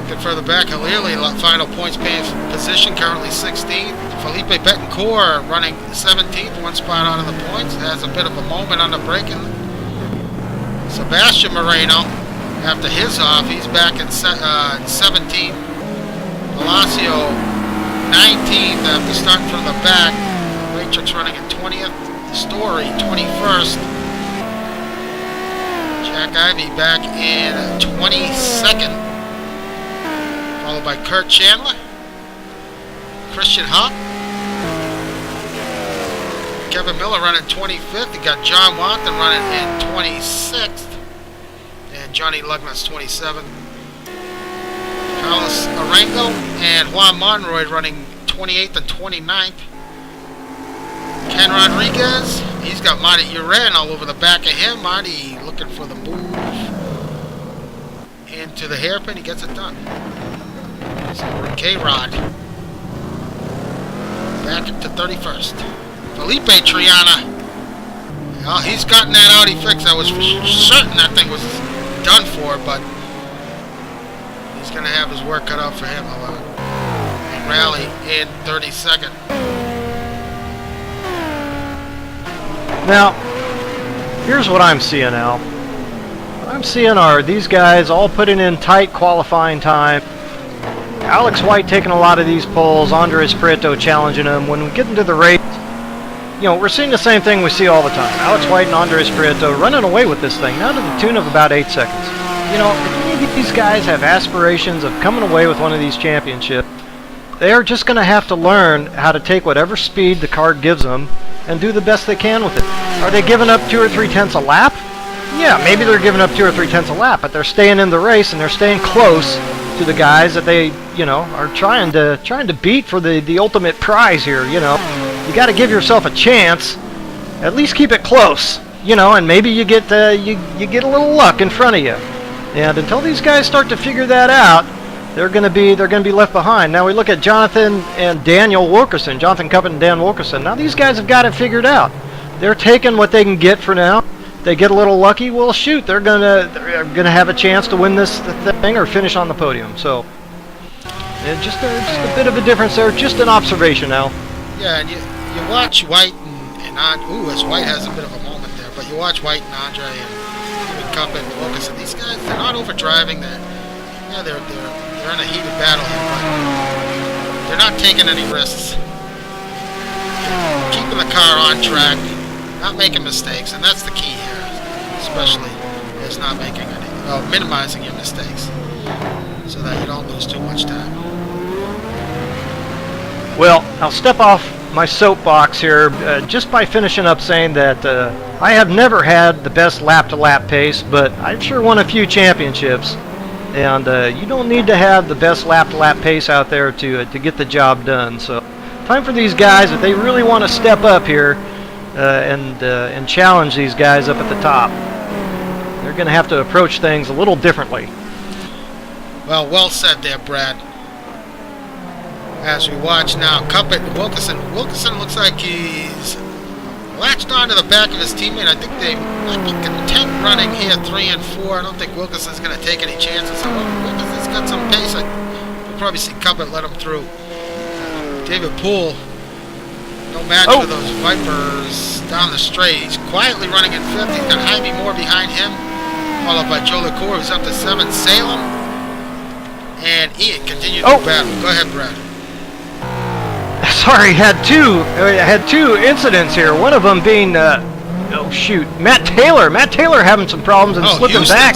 Get further back, Halili, final points position, currently 16th. Felipe Betancourt running 17th, one spot out of the points. Has a bit of a moment on the braking. Sebastian Moreno, after his off, he's back in 17th. Palacio, 19th after starting from the back. Matrix running in 20th. Story, 21st. Jack Ivey back in 22nd. Followed by Kurt Chandler. Christian Huck. Kevin Miller running 25th. You got John Watson running in 26th. And Johnny Lugnuts 27th. Carlos Arango and Juan Monroy running 28th and 29th. Ken Rodriguez, he's got Marty Uran all over the back of him. Marty looking for the move into the hairpin. He gets it done. So K-Rod back to 31st. Felipe Triana. Well, he's gotten that Audi fixed. I was certain that thing was done for, but he's going to have his work cut out for him, however. And Rally in 32nd. Now, here's what I'm seeing, Al. What I'm seeing are these guys all putting in tight qualifying time. Alex White taking a lot of these poles, Andres Prieto challenging him. When we get into the race, you know, we're seeing the same thing we see all the time. Alex White and Andres Prieto running away with this thing, now to the tune of about 8 seconds. You know, if any of these guys have aspirations of coming away with one of these championships, they are just going to have to learn how to take whatever speed the car gives them and do the best they can with it. Are they giving up 2 or 3 tenths a lap? Yeah, maybe they're giving up 2 or 3 tenths a lap, but they're staying in the race and they're staying close to the guys that they, you know, are trying to beat for the ultimate prize here. You know, you got to give yourself a chance. At least keep it close, you know, and maybe you get you get a little luck in front of you. And until these guys start to figure that out, they're going to be left behind. Now we look at Jonathan and Daniel Wilkerson, Jonathan Cuppett and Dan Wilkerson. Now these guys have got it figured out. They're taking what they can get for now. They get a little lucky. Well, shoot, they're gonna have a chance to win this thing or finish on the podium. So just a bit of a difference there. Just an observation, Al. Yeah, and you watch White and as White has a bit of a moment there, but you watch White and Andre and even Cuppett and Wilkerson. These guys, they're not overdriving. They're in a heated battle here, but they're not taking any risks. Keeping the car on track, not making mistakes, and that's the key here, especially is not making minimizing your mistakes so that you don't lose too much time. Well, I'll step off my soapbox here just by finishing up saying that I have never had the best lap-to-lap pace, but I've sure won a few championships. And you don't need to have the best lap-to-lap pace out there to get the job done. So, time for these guys, if they really want to step up here and challenge these guys up at the top, they're going to have to approach things a little differently. Well said there, Brad. As we watch now, Cuppett and Wilkerson. Wilkerson looks like he's latched onto the back of his teammate. I think they might be content running here 3 and 4. I don't think Wilkerson's going to take any chances. Wilkerson's got some pace. We'll probably see Cuppett let him through. David Poole, no match for those Vipers down the straight. He's quietly running in 5th. He's got Jaime Moore behind him, followed by Joe LaCour, who's up to 7th. Salem and Ian continue to battle. Go ahead, Brad. Sorry, had two incidents here. One of them being, Matt Taylor. Matt Taylor having some problems and slipping back.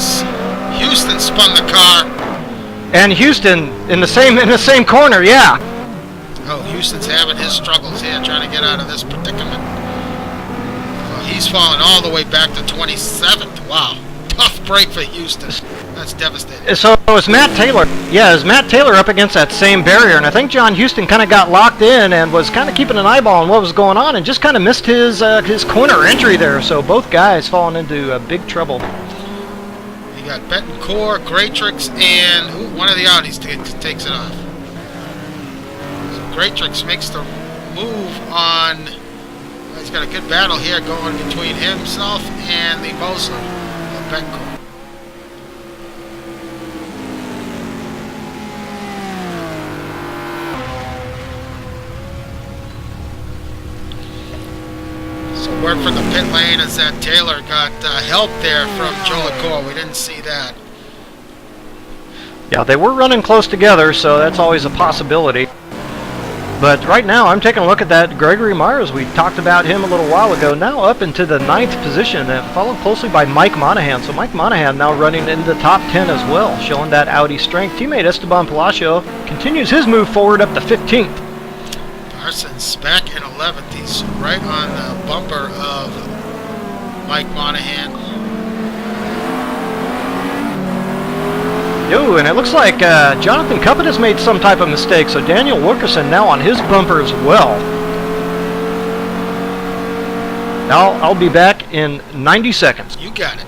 Houston spun the car. And Houston in the same corner, yeah. Oh, Houston's having his struggles here, trying to get out of this predicament. Well, he's fallen all the way back to 27th. Wow, tough break for Houston. That's devastating. So it's Matt Taylor. Yeah, it's Matt Taylor up against that same barrier, and I think John Houston kind of got locked in and was kind of keeping an eyeball on what was going on, and just kind of missed his corner entry there. So both guys falling into big trouble. You got Betancourt, Graytrix, and one of the Audis takes it off. So Graytrix makes the move on. He's got a good battle here going between himself and the Mosley of Betancourt. word from the pit lane is that Taylor got help there from Joe LaCour. We didn't see that. Yeah, they were running close together, so that's always a possibility. But right now, I'm taking a look at that Gregory Myers. We talked about him a little while ago. Now up into the 9th position, followed closely by Mike Monahan. So Mike Monahan now running in the top 10 as well, showing that Audi strength. Teammate Esteban Palacio continues his move forward up to 15th. Parsons back in 11th. He's right on the bumper of Mike Monahan. Yo, and it looks like Jonathan Cuppet has made some type of mistake, so Daniel Wilkerson now on his bumper as well. Now I'll be back in 90 seconds. You got it.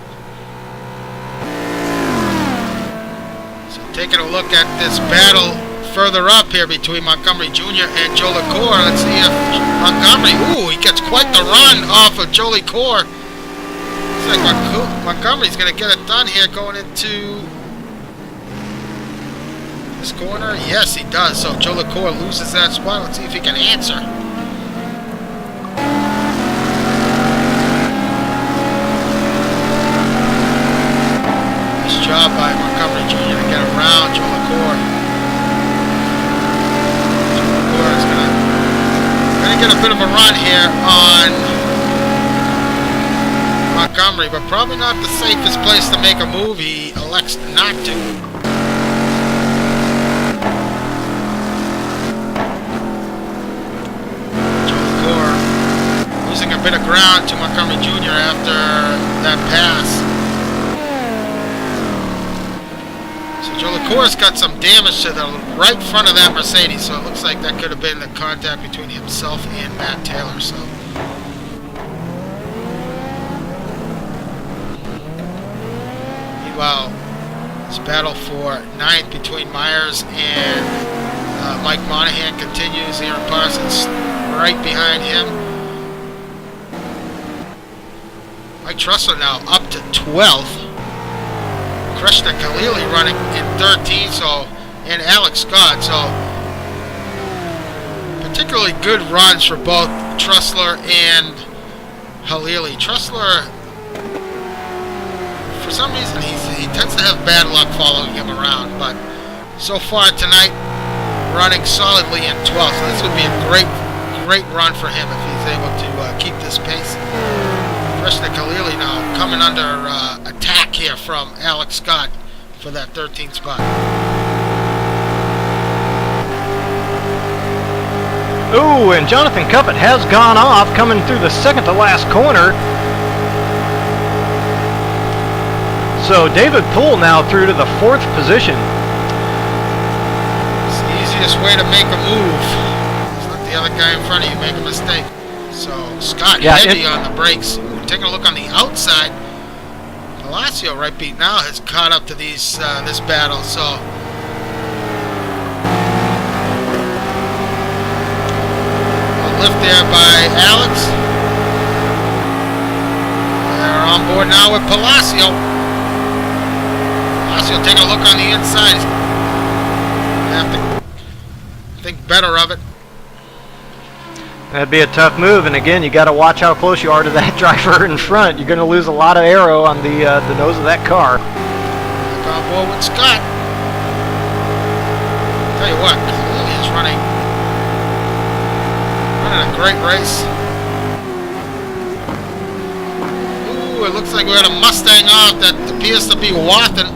So taking a look at this battle further up here between Montgomery Jr. and Joe LaCour. Let's see if Montgomery, he gets quite the run off of Joe LaCour. Looks like Montgomery's going to get it done here going into this corner. Yes, he does. So Joe LaCour loses that spot. Let's see if he can answer. Nice job by Montgomery Jr. to get around Joe LaCour. Joe LaCour is gonna get a bit of a run here on Montgomery, but probably not the safest place to make a move. He elects not to. Losing a bit of ground to Montgomery Jr. after that pass. So Joe LaCour's got some damage to the right front of that Mercedes, so it looks like that could have been the contact between himself and Matt Taylor. So meanwhile, this battle for 9th between Myers and Mike Monahan continues. Aaron Parsons right behind him. Mike Trussler now up to 12th. Krishna Khalili running in 13th, and Alex Scott. So particularly good runs for both Trussler and Khalili. Trussler, for some reason, he tends to have bad luck following him around, but so far tonight, running solidly in 12th. So this would be a great run for him if he's able to keep this pace. Krishna Khalili now coming under attack here from Alex Scott for that 13th spot. Ooh, and Jonathan Cuppet has gone off, coming through the second to last corner. So David Poole now through to the 4th position. It's the easiest way to make a move. Just let the other guy in front of you make a mistake. So Scott heavy on the brakes. Taking a look on the outside, Palacio right beat now has caught up to these this battle. So a lift there by Alex. They're on board now with Palacio. Palacio taking a look on the inside. They have to think better of it. That'd be a tough move, and again, you got to watch how close you are to that driver in front. You're going to lose a lot of aero on the nose of that car. On board with Scott. Tell you what, Khalili is running a great race. Ooh, it looks like we had a Mustang off that appears to be Wathan,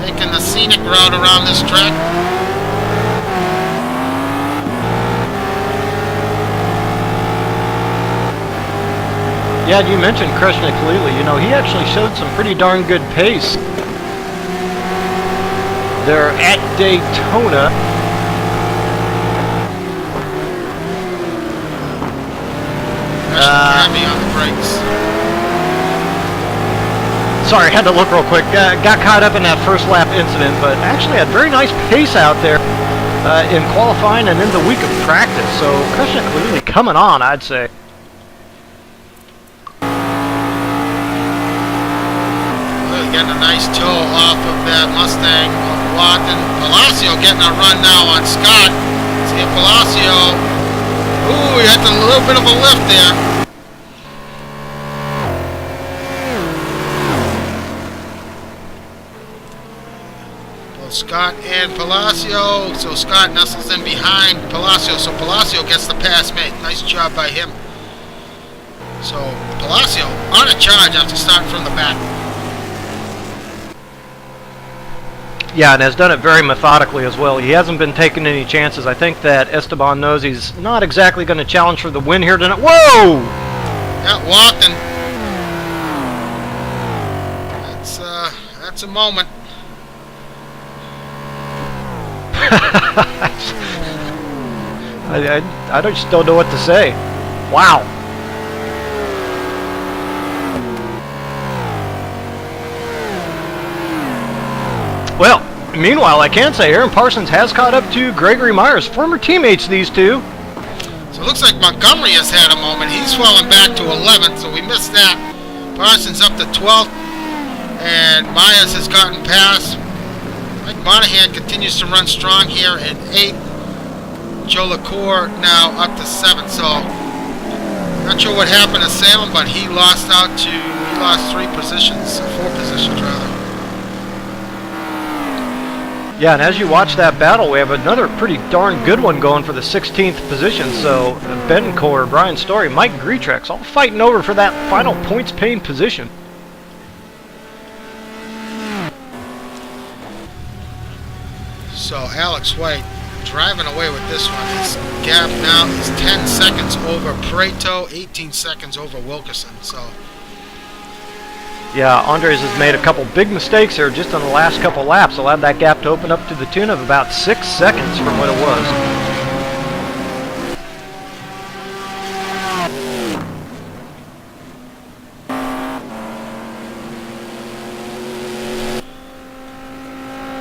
taking the scenic route around this track. Yeah, you mentioned Krishna Khalili. You know, he actually showed some pretty darn good pace. They're at Daytona. Heavy on the brakes. Sorry, had to look real quick. Got caught up in that first lap incident, but actually had very nice pace out there in qualifying and in the week of practice. So Krishna Khalili coming on, I'd say. Getting a nice toe off of that Mustang of Wathan. Palacio getting a run now on Scott. See if Palacio. Ooh, he had a little bit of a lift there. Scott and Palacio. So Scott nestles in behind Palacio. So Palacio gets the pass made. Nice job by him. So Palacio on a charge after starting from the back. Yeah, and has done it very methodically as well. He hasn't been taking any chances. I think that Esteban knows he's not exactly going to challenge for the win here tonight. Whoa! That walked, and that's a moment. I just don't know what to say. Wow. Well, meanwhile, I can say Aaron Parsons has caught up to Gregory Myers, former teammates, these two. So it looks like Montgomery has had a moment. He's fallen back to 11th, so we missed that. Parsons up to 12th, and Myers has gotten past. Mike Monahan continues to run strong here in 8th. Joe LaCour now up to 7th, so not sure what happened to Salem, but he lost 4 positions rather. Yeah, and as you watch that battle, we have another pretty darn good one going for the 16th position. So Betancourt, Brian Story, Mike Greetrex, all fighting over for that final points-paying position. So Alex White driving away with this one. His gap now is 10 seconds over Pareto, 18 seconds over Wilkerson. So yeah, Andres has made a couple big mistakes here just on the last couple laps. Allowed that gap to open up to the tune of about 6 seconds from what it was.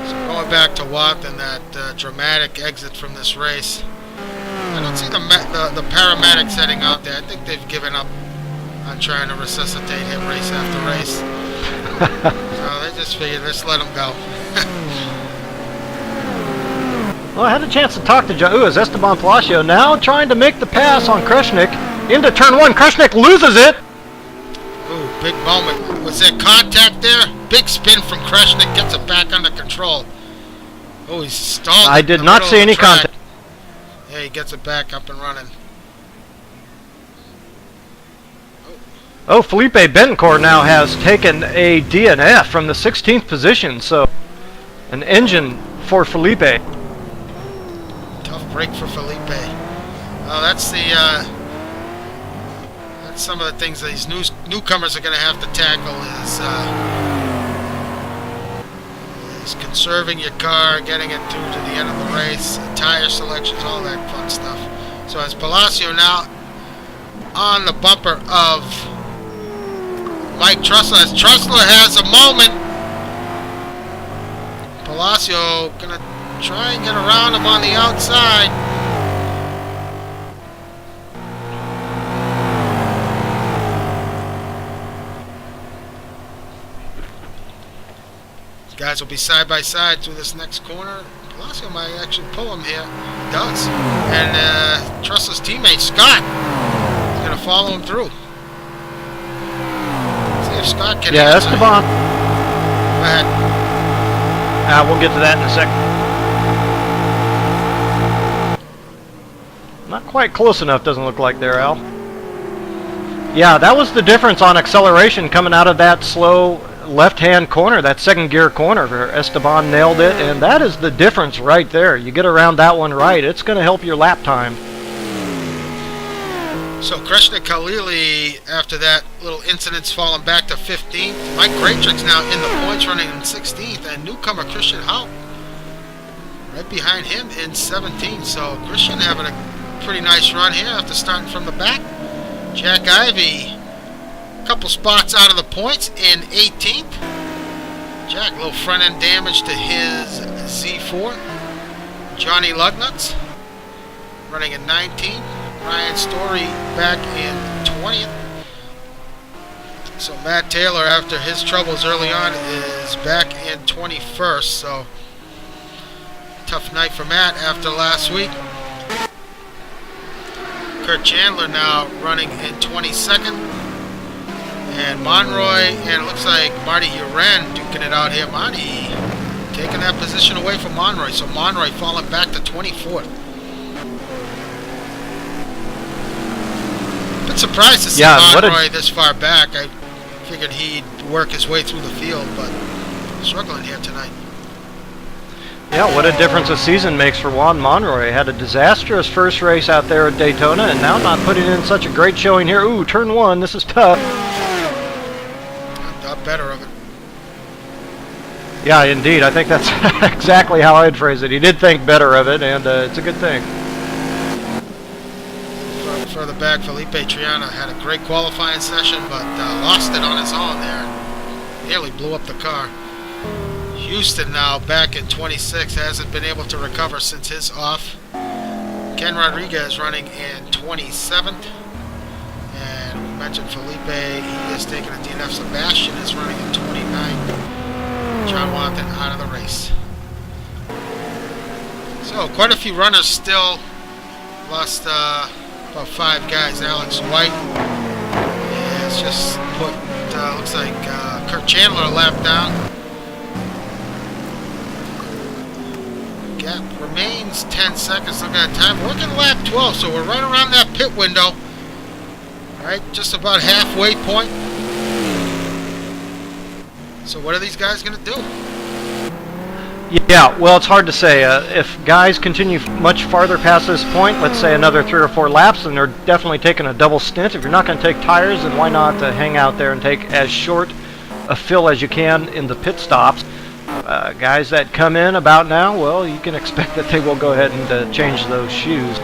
So going back to Watt and that dramatic exit from this race. I don't see the paramedics heading out there. I think they've given up on trying to resuscitate him race after race. So they just figured, let's let him go. Well, I had a chance to talk to John. Ooh, is Esteban Palacio now trying to make the pass on Kreshnik into turn 1. Kreshnik loses it. Ooh, big moment. Was there contact there? Big spin from Kreshnik, gets it back under control. Oh, he's stalled. I did not see any contact. Yeah, he gets it back up and running. Oh, Felipe Betancourt now has taken a DNF from the 16th position, so an engine for Felipe. Tough break for Felipe. Well, that's some of the things that these newcomers are going to have to tackle is conserving your car, getting it through to the end of the race, tire selections, all that fun stuff. So as Palacio now on the bumper of Mike Trussler, as Trussler has a moment. Palacio gonna try and get around him on the outside. These guys will be side by side through this next corner. Palacio might actually pull him here. He does. And Trussler's teammate Scott is gonna follow him through. Scott can answer. Esteban. Go ahead. We'll get to that in a second. Not quite close enough, doesn't look like there, Al. Yeah, that was the difference on acceleration coming out of that slow left-hand corner, that second gear corner. Esteban nailed it, and that is the difference right there. You get around that one right, it's going to help your lap time. So Kreshnik Khalili, after that little incident's fallen back to 15th. Mike Greatrex now in the points running in 16th. And newcomer Christian Haupt right behind him in 17th. So Christian having a pretty nice run here after starting from the back. Jack Ivey, a couple spots out of the points in 18th. Jack, a little front end damage to his Z4. Johnny Lugnuts running in 19th. Ryan Story back in 20th. So Matt Taylor, after his troubles early on, is back in 21st. So tough night for Matt after last week. Kurt Chandler now running in 22nd. And Monroy, and it looks like Marty Uren duking it out here. Marty taking that position away from Monroy. So Monroy falling back to 24th. Bit surprised to see Monroy this far back. I figured he'd work his way through the field, but struggling here tonight. Yeah, what a difference a season makes for Juan Monroy. Had a disastrous first race out there at Daytona, and now not putting in such a great showing here. Ooh, turn one, this is tough. Got better of it. Yeah, indeed. I think that's exactly how I'd phrase it. He did think better of it, and it's a good thing. Further back, Felipe Triana had a great qualifying session, but lost it on his own there. Nearly blew up the car. Houston now back in 26, hasn't been able to recover since his off. Ken Rodriguez running in 27th. And we mentioned Felipe, he is taking a DNF. Sebastian is running in 29th. John Watson out of the race. So quite a few runners still. Lost about 5 guys. Alex White has just put, looks like Kurt Chandler a lap down. Gap remains 10 seconds. Look at that time. Working lap 12, so we're right around that pit window. Right, just about halfway point. So what are these guys going to do? Yeah, well, it's hard to say. If guys continue much farther past this point, let's say another 3 or 4 laps, then they're definitely taking a double stint. If you're not going to take tires, then why not hang out there and take as short a fill as you can in the pit stops. Guys that come in about now, well, you can expect that they will go ahead and change those shoes.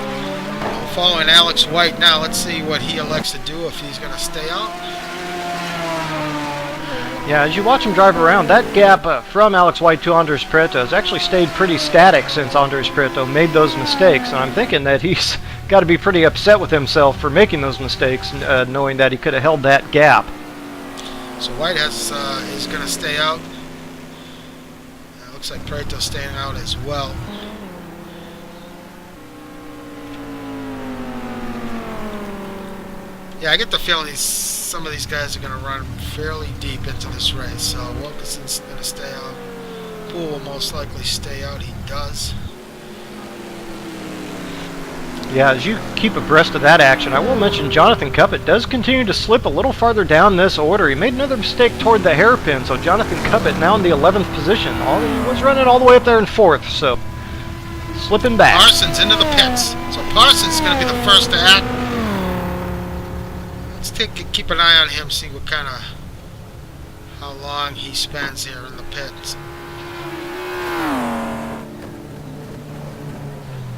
Following Alex White now, let's see what he elects to do, if he's going to stay out. Yeah, as you watch him drive around, that gap from Alex White to Andres Prieto has actually stayed pretty static since Andres Prieto made those mistakes, and I'm thinking that he's got to be pretty upset with himself for making those mistakes, knowing that he could have held that gap. So White is going to stay out. Looks like Prieto's staying out as well. Yeah, I get the feeling some of these guys are going to run fairly deep into this race. So Wilkinson's going to stay out. Poole will most likely stay out. He does. Yeah, as you keep abreast of that action, I will mention Jonathan Cuppett does continue to slip a little farther down this order. He made another mistake toward the hairpin, so Jonathan Cuppett now in the 11th position. He was running all the way up there in 4th, so slipping back. Parsons into the pits. So Parsons is going to be the first to act. Let's keep an eye on him, see what kind of, how long he spends here in the pits.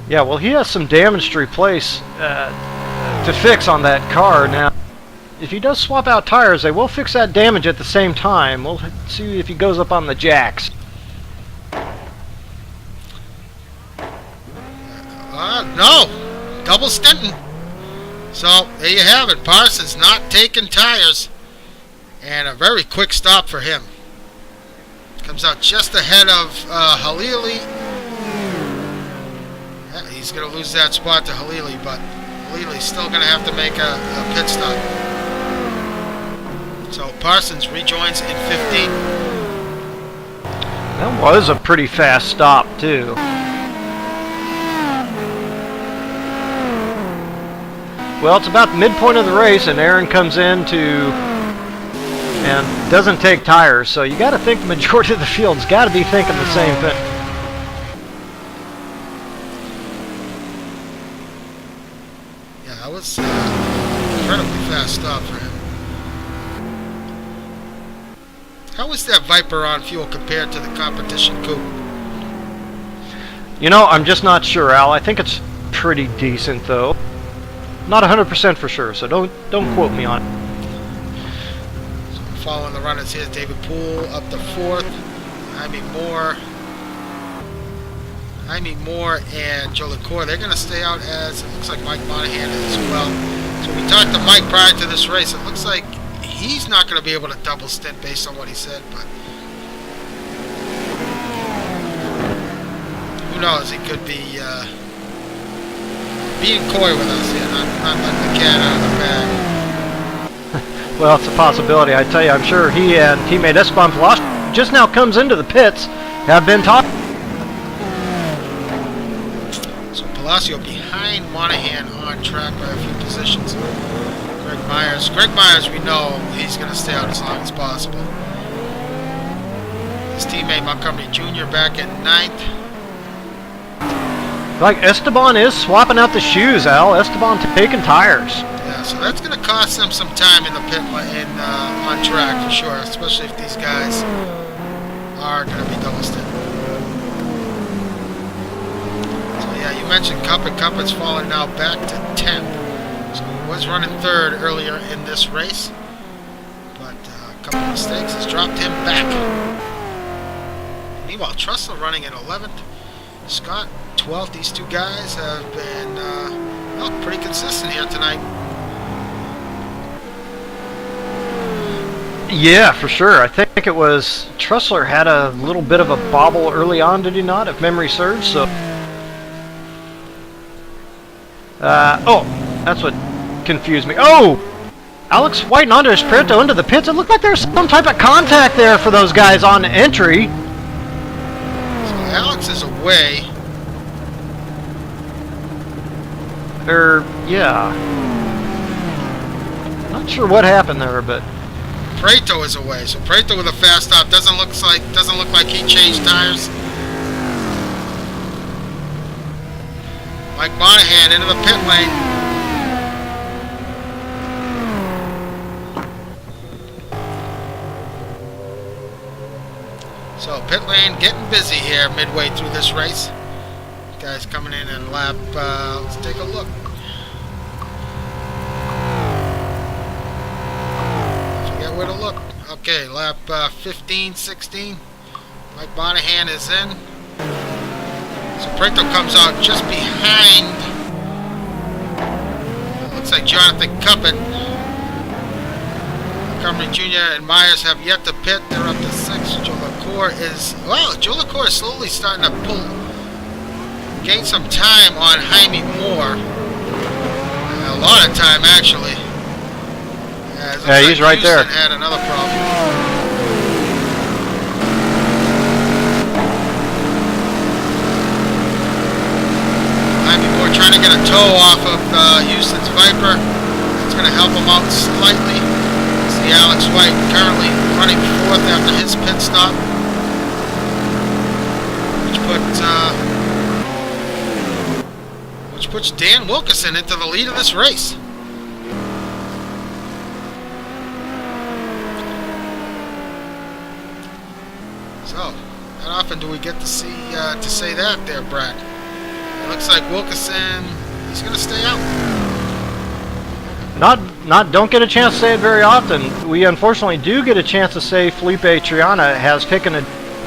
Yeah, well, he has some damage to replace, to fix on that car. Now, if he does swap out tires, they will fix that damage at the same time. We'll see if he goes up on the jacks. No! Double stinting. So, there you have it. Parsons not taking tires. And a very quick stop for him. Comes out just ahead of Halili. Yeah, he's going to lose that spot to Halili, but Halili's still going to have to make a pit stop. So Parsons rejoins in 15th. That was a pretty fast stop, too. Well, it's about the midpoint of the race, and Aaron comes in and doesn't take tires, so you got to think the majority of the field's got to be thinking the same thing. Yeah, that was incredibly fast stop for him. How was that Viper on fuel compared to the competition coupe? You know, I'm just not sure, Al. I think it's pretty decent, though. Not 100% for sure, so don't quote me on it. So following the runners here, David Poole up to 4th. Jaime Moore and Joe LaCour, they're going to stay out, as it looks like Mike Monahan as well. So we talked to Mike prior to this race. It looks like he's not going to be able to double stint based on what he said, but who knows? He could be being coy with us here, not letting the cat out of the bag. Well, it's a possibility. I tell you, I'm sure he and teammate Esteban Velasquez just now comes into the pits. have been talking. So Palacio behind Monahan on track by a few positions. Greg Myers, we know he's going to stay out as long as possible. His teammate Montgomery Jr. back at 9th. Like Esteban is swapping out the shoes, Al. Esteban taking tires. Yeah, so that's going to cost them some time in the pit on track for sure, especially if these guys are going to be toasted. So yeah, you mentioned Cuppet. Cuppet's fallen now back to 10th. So he was running 3rd earlier in this race, but a couple of mistakes has dropped him back. Meanwhile, Trussell running at 11th. Scott 12th. These two guys have been pretty consistent here tonight. Yeah, for sure. I think it was Trussler had a little bit of a bobble early on, did he not, if memory serves? So, oh, that's what confused me. Oh, Alex White and Andres Prieto into the pits. It looked like there's some type of contact there for those guys on entry. So Alex is away. Yeah. Not sure what happened there, but Prieto is away. So Prieto with a fast stop doesn't look like he changed tires. Mike Monahan into the pit lane. So pit lane getting busy here midway through this race. Guys coming in and lap. Let's take a look. Forget where to look. Okay, lap 15, 16. Mike Monahan is in. So Prieto comes out just behind. Looks like Jonathan Cuppet. Montgomery Jr. and Myers have yet to pit. They're up to 6. Joe LaCour is... Well, Joe LaCour is slowly starting to gain some time on Jaime Moore. A lot of time, actually. Yeah, he's right there. Had another problem. Jaime Moore trying to get a tow off of Houston's Viper. It's going to help him out slightly. See Alex White currently running 4th after his pit stop, which puts Dan Wilkerson into the lead of this race. So, not often do we get to see to say that there, Brad. It looks like Wilkerson, he's going to stay out. Don't get a chance to say it very often. We unfortunately do get a chance to say Felipe Triana has taken a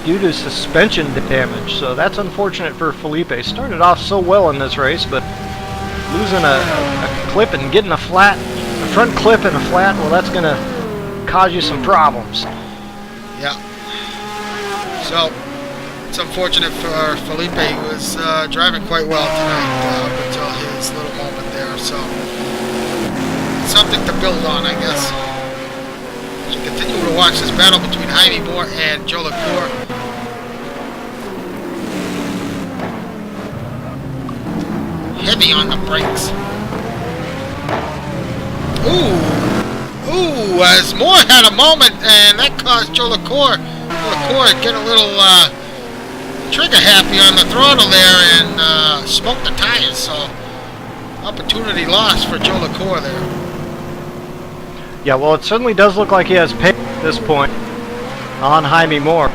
due to suspension damage, so that's unfortunate for Felipe. Started off so well in this race, but losing a clip and getting a front clip and a flat, well, that's going to cause you some problems. Yeah. So, it's unfortunate for Felipe. He was driving quite well tonight up until his little moment there, so something to build on, I guess. As we continue to watch this battle between Jaime Moore and Joe LaCour. Heavy on the brakes. Ooh, as Moore had a moment, and that caused Joe LaCour to get a little trigger happy on the throttle there and smoke the tires, so opportunity lost for Joe LaCour there. Yeah, well, it certainly does look like he has paid at this point on Jaime Moore.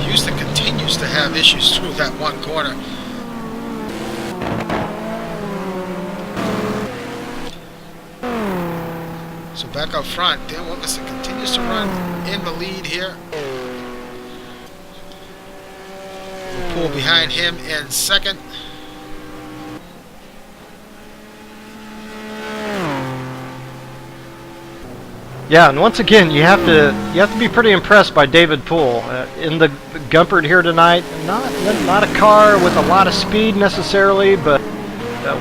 Houston continues to have issues through that one corner. So back up front, Dan Wilkerson continues to run in the lead here. Pull behind him in second. Yeah, and once again, you have to be pretty impressed by David Poole in the Gumpert here tonight. Not a car with a lot of speed necessarily, but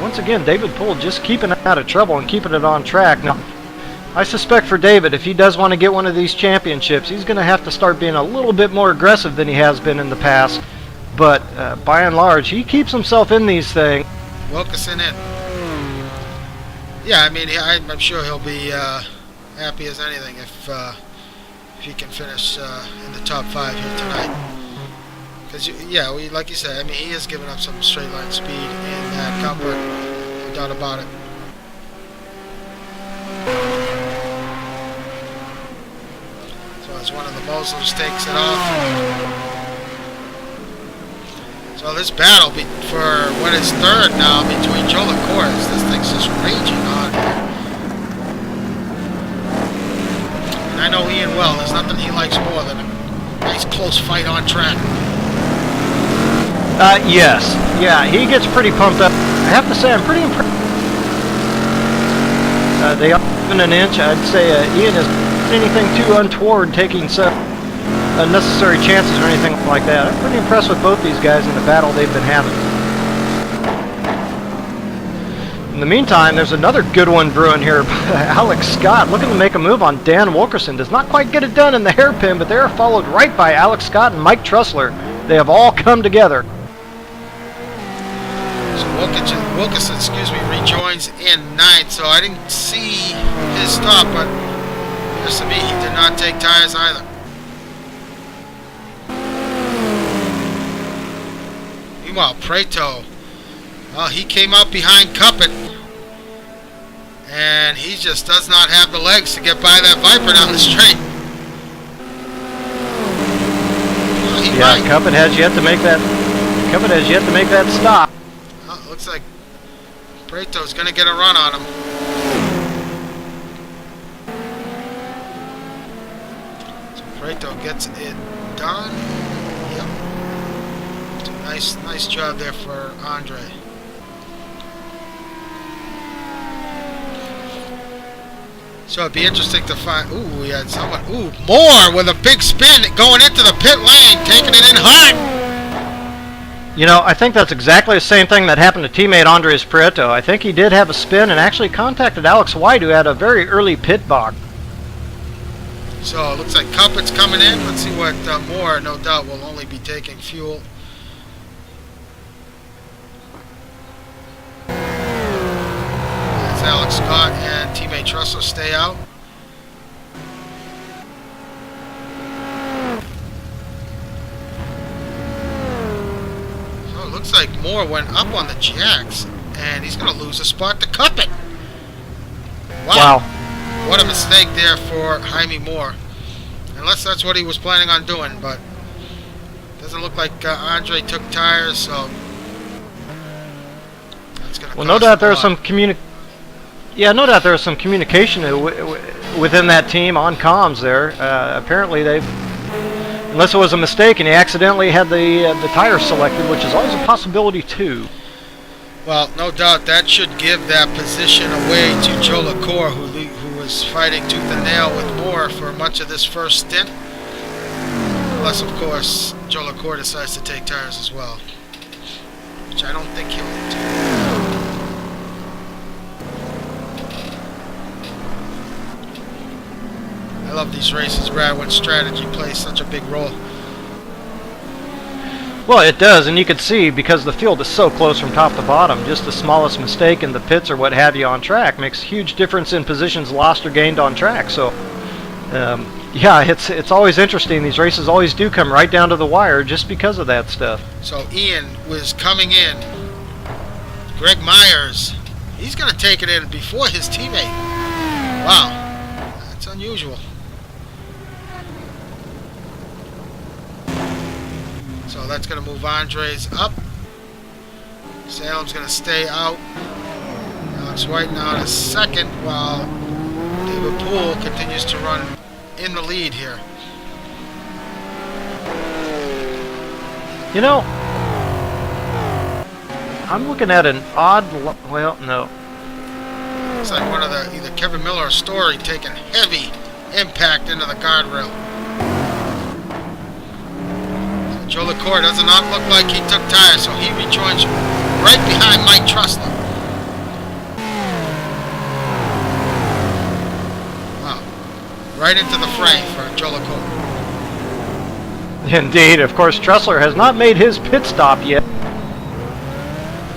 once again, David Poole just keeping it out of trouble and keeping it on track. Now, I suspect for David, if he does want to get one of these championships, he's going to have to start being a little bit more aggressive than he has been in the past. But by and large, he keeps himself in these things. Wilkerson in. Yeah, I mean, I'm sure he'll be happy as anything if he can finish in the top 5 here tonight. Because, yeah, like you said, I mean, he has given up some straight line speed in that comfort, no doubt about it. So as one of the Moslers takes it off. So this battle for what is third now between Joe LaCour, this thing's just raging on here. And I know Ian well, there's nothing he likes more than a nice close fight on track. Yes. Yeah, he gets pretty pumped up. I have to say, I'm pretty impressed. They are even an inch. I'd say Ian isn't anything too untoward taking some unnecessary chances or anything like that. I'm pretty impressed with both these guys in the battle they've been having. In the meantime, there's another good one brewing here. Alex Scott looking to make a move on Dan Wilkerson. Does not quite get it done in the hairpin, but they are followed right by Alex Scott and Mike Trussler. They have all come together. So Wilkerson, rejoins in 9th. So I didn't see his stop, but it appears to me he did not take tires either. Meanwhile, Preto, well, he came out behind Cuppet, and he just does not have the legs to get by that Viper down the straight. Well, yeah, Cuppet has yet to make that. Cuppet has yet to make that stop. Well, looks like Preto's going to get a run on him. So Preto gets it done. Yep. Nice job there for Andre. So it'd be interesting to find. Ooh, we had someone. Ooh, more with a big spin going into the pit lane, taking it in hard. You know, I think that's exactly the same thing that happened to teammate Andres Prieto. I think he did have a spin and actually contacted Alex White, who had a very early pit box. So it looks like Cuppet's coming in. Let's see what Moore, no doubt, will only be taking fuel. That's Alex Scott and teammate Trussell stay out. So it looks like Moore went up on the jacks, and he's going to lose a spot to Cuppet. Wow. What a mistake there for Jaime Moore. Unless that's what he was planning on doing, but doesn't look like Andre took tires, so that's going to. Well, no doubt there was some no doubt there was some communication within that team on comms there. Apparently unless it was a mistake and he accidentally had the tires selected, which is always a possibility too. Well, no doubt that should give that position away to Joe LaCour, who was fighting tooth and nail with Moore for much of this first stint. Unless, of course, Joe LaCour decides to take tires as well, which I don't think he'll do. I love these races, Brad, when strategy plays such a big role. Well, it does, and you can see, because the field is so close from top to bottom, just the smallest mistake in the pits or what have you on track makes a huge difference in positions lost or gained on track. So, yeah, it's always interesting. These races always do come right down to the wire just because of that stuff. So Ian was coming in. Greg Myers, he's going to take it in before his teammate. Wow, that's unusual. So that's going to move Andres up. Salem's going to stay out. Alex White now in a second, while David Poole continues to run in the lead here. You know, I'm looking at an odd. Well, no. It's like one of the either Kevin Miller or Story taking heavy impact into the guardrail. Joe LaCour does not look like he took tires, so he rejoins right behind Mike Trussell. right into the fray for Jolicoeur. Indeed. Of course, Tressler has not made his pit stop yet.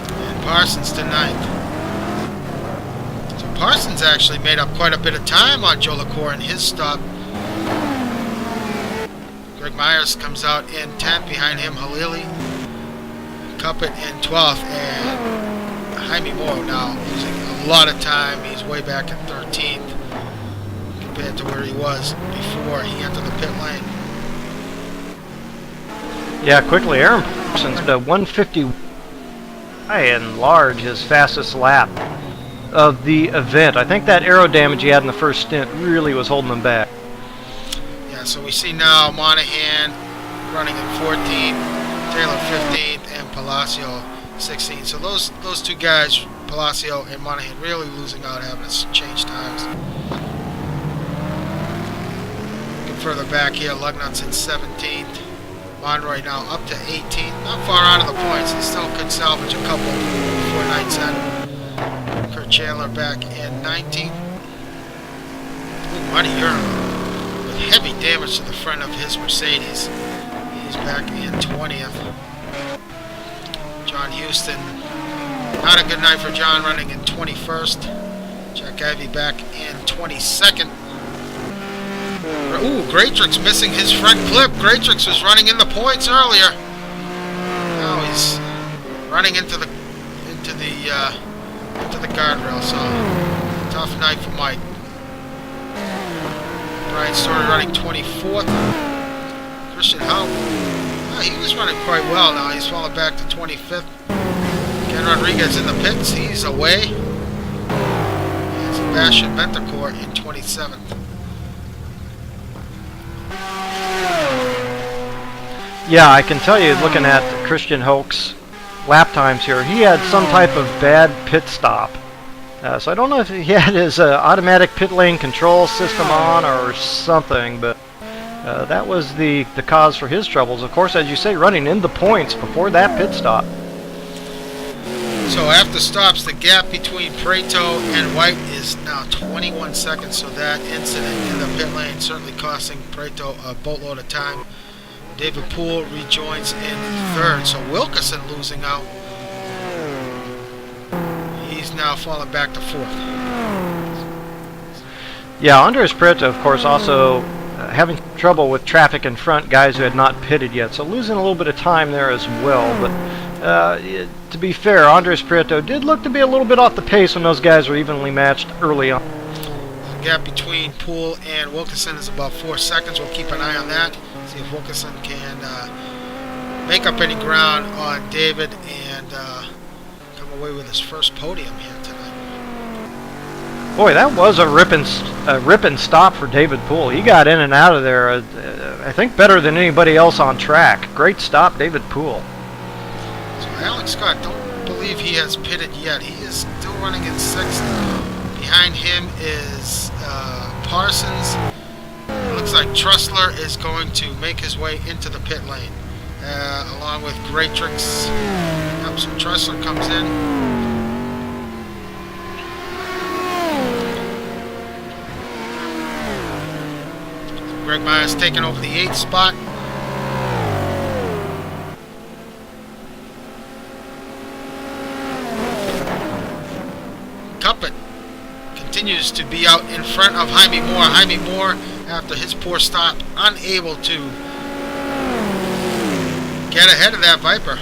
And Parsons to 9th. So Parsons actually made up quite a bit of time on Jolicoeur in his stop. Greg Myers comes out in 10th, behind him Halili. Cuppet in 12th, and Jaime Moore now losing a lot of time. He's way back at 13th compared to where he was before he entered the pit lane. Yeah, quickly, Aaron Parsons to 150 by and large his fastest lap of the event. I think that aero damage he had in the first stint really was holding him back. Yeah, so we see now Monahan running in 14th, Taylor 15th, and Palacio 16th. So those two guys, Palacio and Monahan, really losing out, having to change times. Looking further back here, Lugnut's in 17th. Monroy now up to 18th. Not far out of the points. He still could salvage a couple before night's end. Kurt Chandler back in 19th. Muddy Urban with heavy damage to the front of his Mercedes. He's back in 20th. John Houston, not a good night for John, running in 21st. Jack Ivey back in 22nd. Ooh, Greatrix missing his front clip. Greatrix was running in the points earlier. Now he's running into the guardrail. So tough night for Mike. Brian Story running 24th. Christian Howe, he was running quite well. Now he's fallen back to 25th. Ken Rodriguez in the pits. He's away. And Sebastian Ventacourt in 27th. Yeah, I can tell you, looking at Christian Hoke's lap times here, he had some type of bad pit stop. So I don't know if he had his automatic pit lane control system on or something, but that was the cause for his troubles. Of course, as you say, running in the points before that pit stop. So after stops, the gap between Prato and White is now 21 seconds. So that incident in the pit lane certainly costing Prato a boatload of time. David Poole rejoins in 3rd. So Wilkerson losing out. He's now falling back to 4th. Yeah, Andres Prato, of course, also having trouble with traffic in front, guys who had not pitted yet. So losing a little bit of time there as well. But to be fair, Andres Prieto did look to be a little bit off the pace when those guys were evenly matched early on. The gap between Poole and Wilkerson is about 4 seconds. We'll keep an eye on that. See if Wilkerson can make up any ground on David and come away with his first podium here tonight. Boy, that was a ripping stop for David Poole. He got in and out of there, I think, better than anybody else on track. Great stop, David Poole. So Alex Scott, don't believe he has pitted yet. He is still running in 6th. Behind him is Parsons. It looks like Tressler is going to make his way into the pit lane, along with Greatrix. Yep, so Tressler comes in. Greg Myers taking over the 8th spot. Cuppet continues to be out in front of Jaime Moore. Jaime Moore, after his poor start, unable to get ahead of that Viper.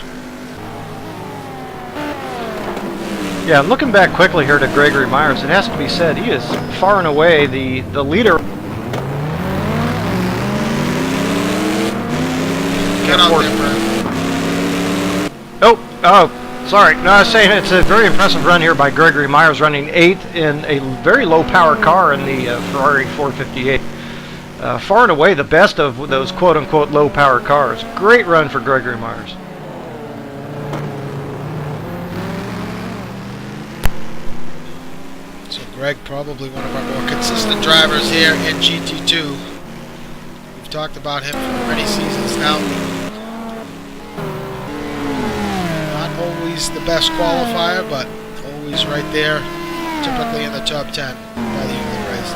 Yeah, looking back quickly here to Gregory Myers, it has to be said he is far and away the leader. Get out there, Brad. Oh, sorry. No, I was saying it's a very impressive run here by Gregory Myers, running 8th in a very low-power car in the Ferrari 458. Far and away the best of those quote-unquote low-power cars. Great run for Gregory Myers. So Greg, probably one of our more consistent drivers here in GT2. We've talked about him for many seasons now. Not always the best qualifier, but always right there, typically in the top 10 by the end of the race.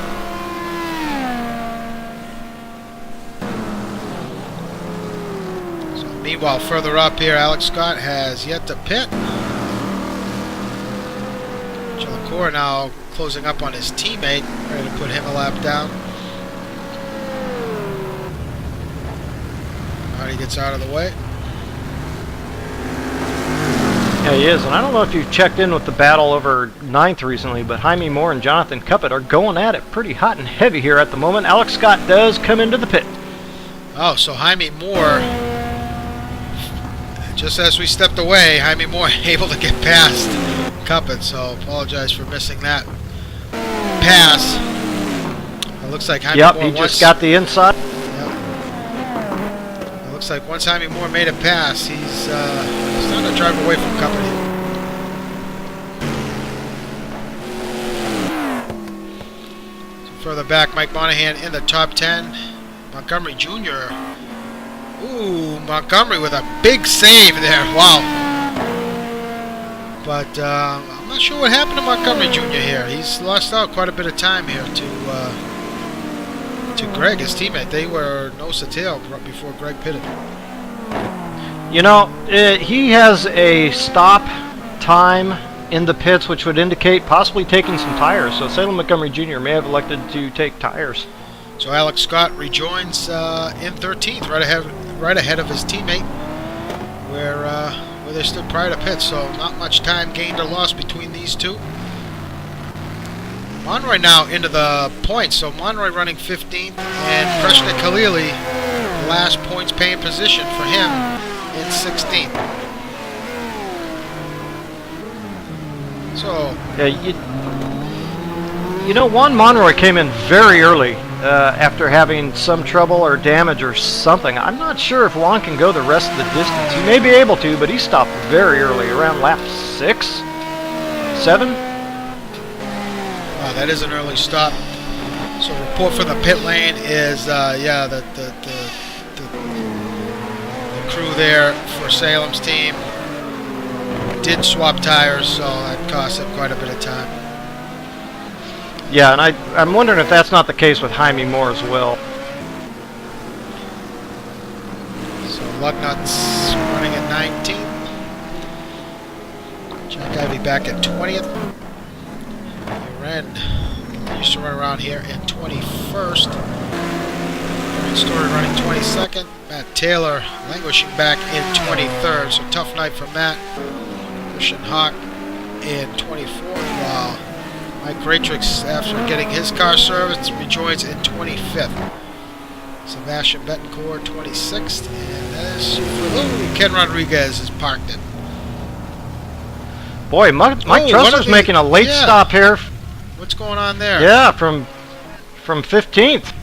Meanwhile, further up here, Alex Scott has yet to pit. Jellicoe now closing up on his teammate, ready to put him a lap down. Now he gets out of the way. Yeah, he is, and I don't know if you've checked in with the battle over 9th recently, but Jaime Moore and Jonathan Cuppett are going at it pretty hot and heavy here at the moment. Alex Scott does come into the pit. Oh, so Jaime Moore, just as we stepped away, Jaime Moore able to get past Cuppett, so apologize for missing that pass. It looks like Jaime Moore he just got the inside. Looks like once Jaime Moore made a pass, he's starting to drive away from Cuppett. So further back, Mike Monahan in the top 10. Montgomery Jr. Ooh, Montgomery with a big save there. Wow. But I'm not sure what happened to Montgomery Jr. here. He's lost out quite a bit of time here to Greg, his teammate. They were nose to tail before Greg pitted. You know, he has a stop time in the pits, which would indicate possibly taking some tires. So Salem Montgomery Jr. may have elected to take tires. So Alex Scott rejoins in 13th, right ahead of his teammate, where they stood prior to pits. So not much time gained or lost between these two. Monroy now into the points, so Monroy running 15th, and Krishna Khalili, last points paying position for him in 16th. So, yeah, you know, Juan Monroy came in very early after having some trouble or damage or something. I'm not sure if Juan can go the rest of the distance. He may be able to, but he stopped very early, around lap 6, 7. That is an early stop. So report from the pit lane is, yeah, the crew there for Salem's team did swap tires, so that cost them quite a bit of time. Yeah, and I'm wondering if that's not the case with Jaime Moore as well. So Lugnut's running at 19th. Jack Ivey back at 20th. Ren used to run around here in 21st. Ren Story running 22nd. Matt Taylor languishing back in 23rd. So tough night for Matt. Christian Hawk in 24th. While Mike Ratrix, after getting his car serviced, rejoins in 25th. Sebastian Betancourt 26th. And that is Ken Rodriguez is parked in. Boy, Mike Trusser's making a late stop here. What's going on there? Yeah, from 15th.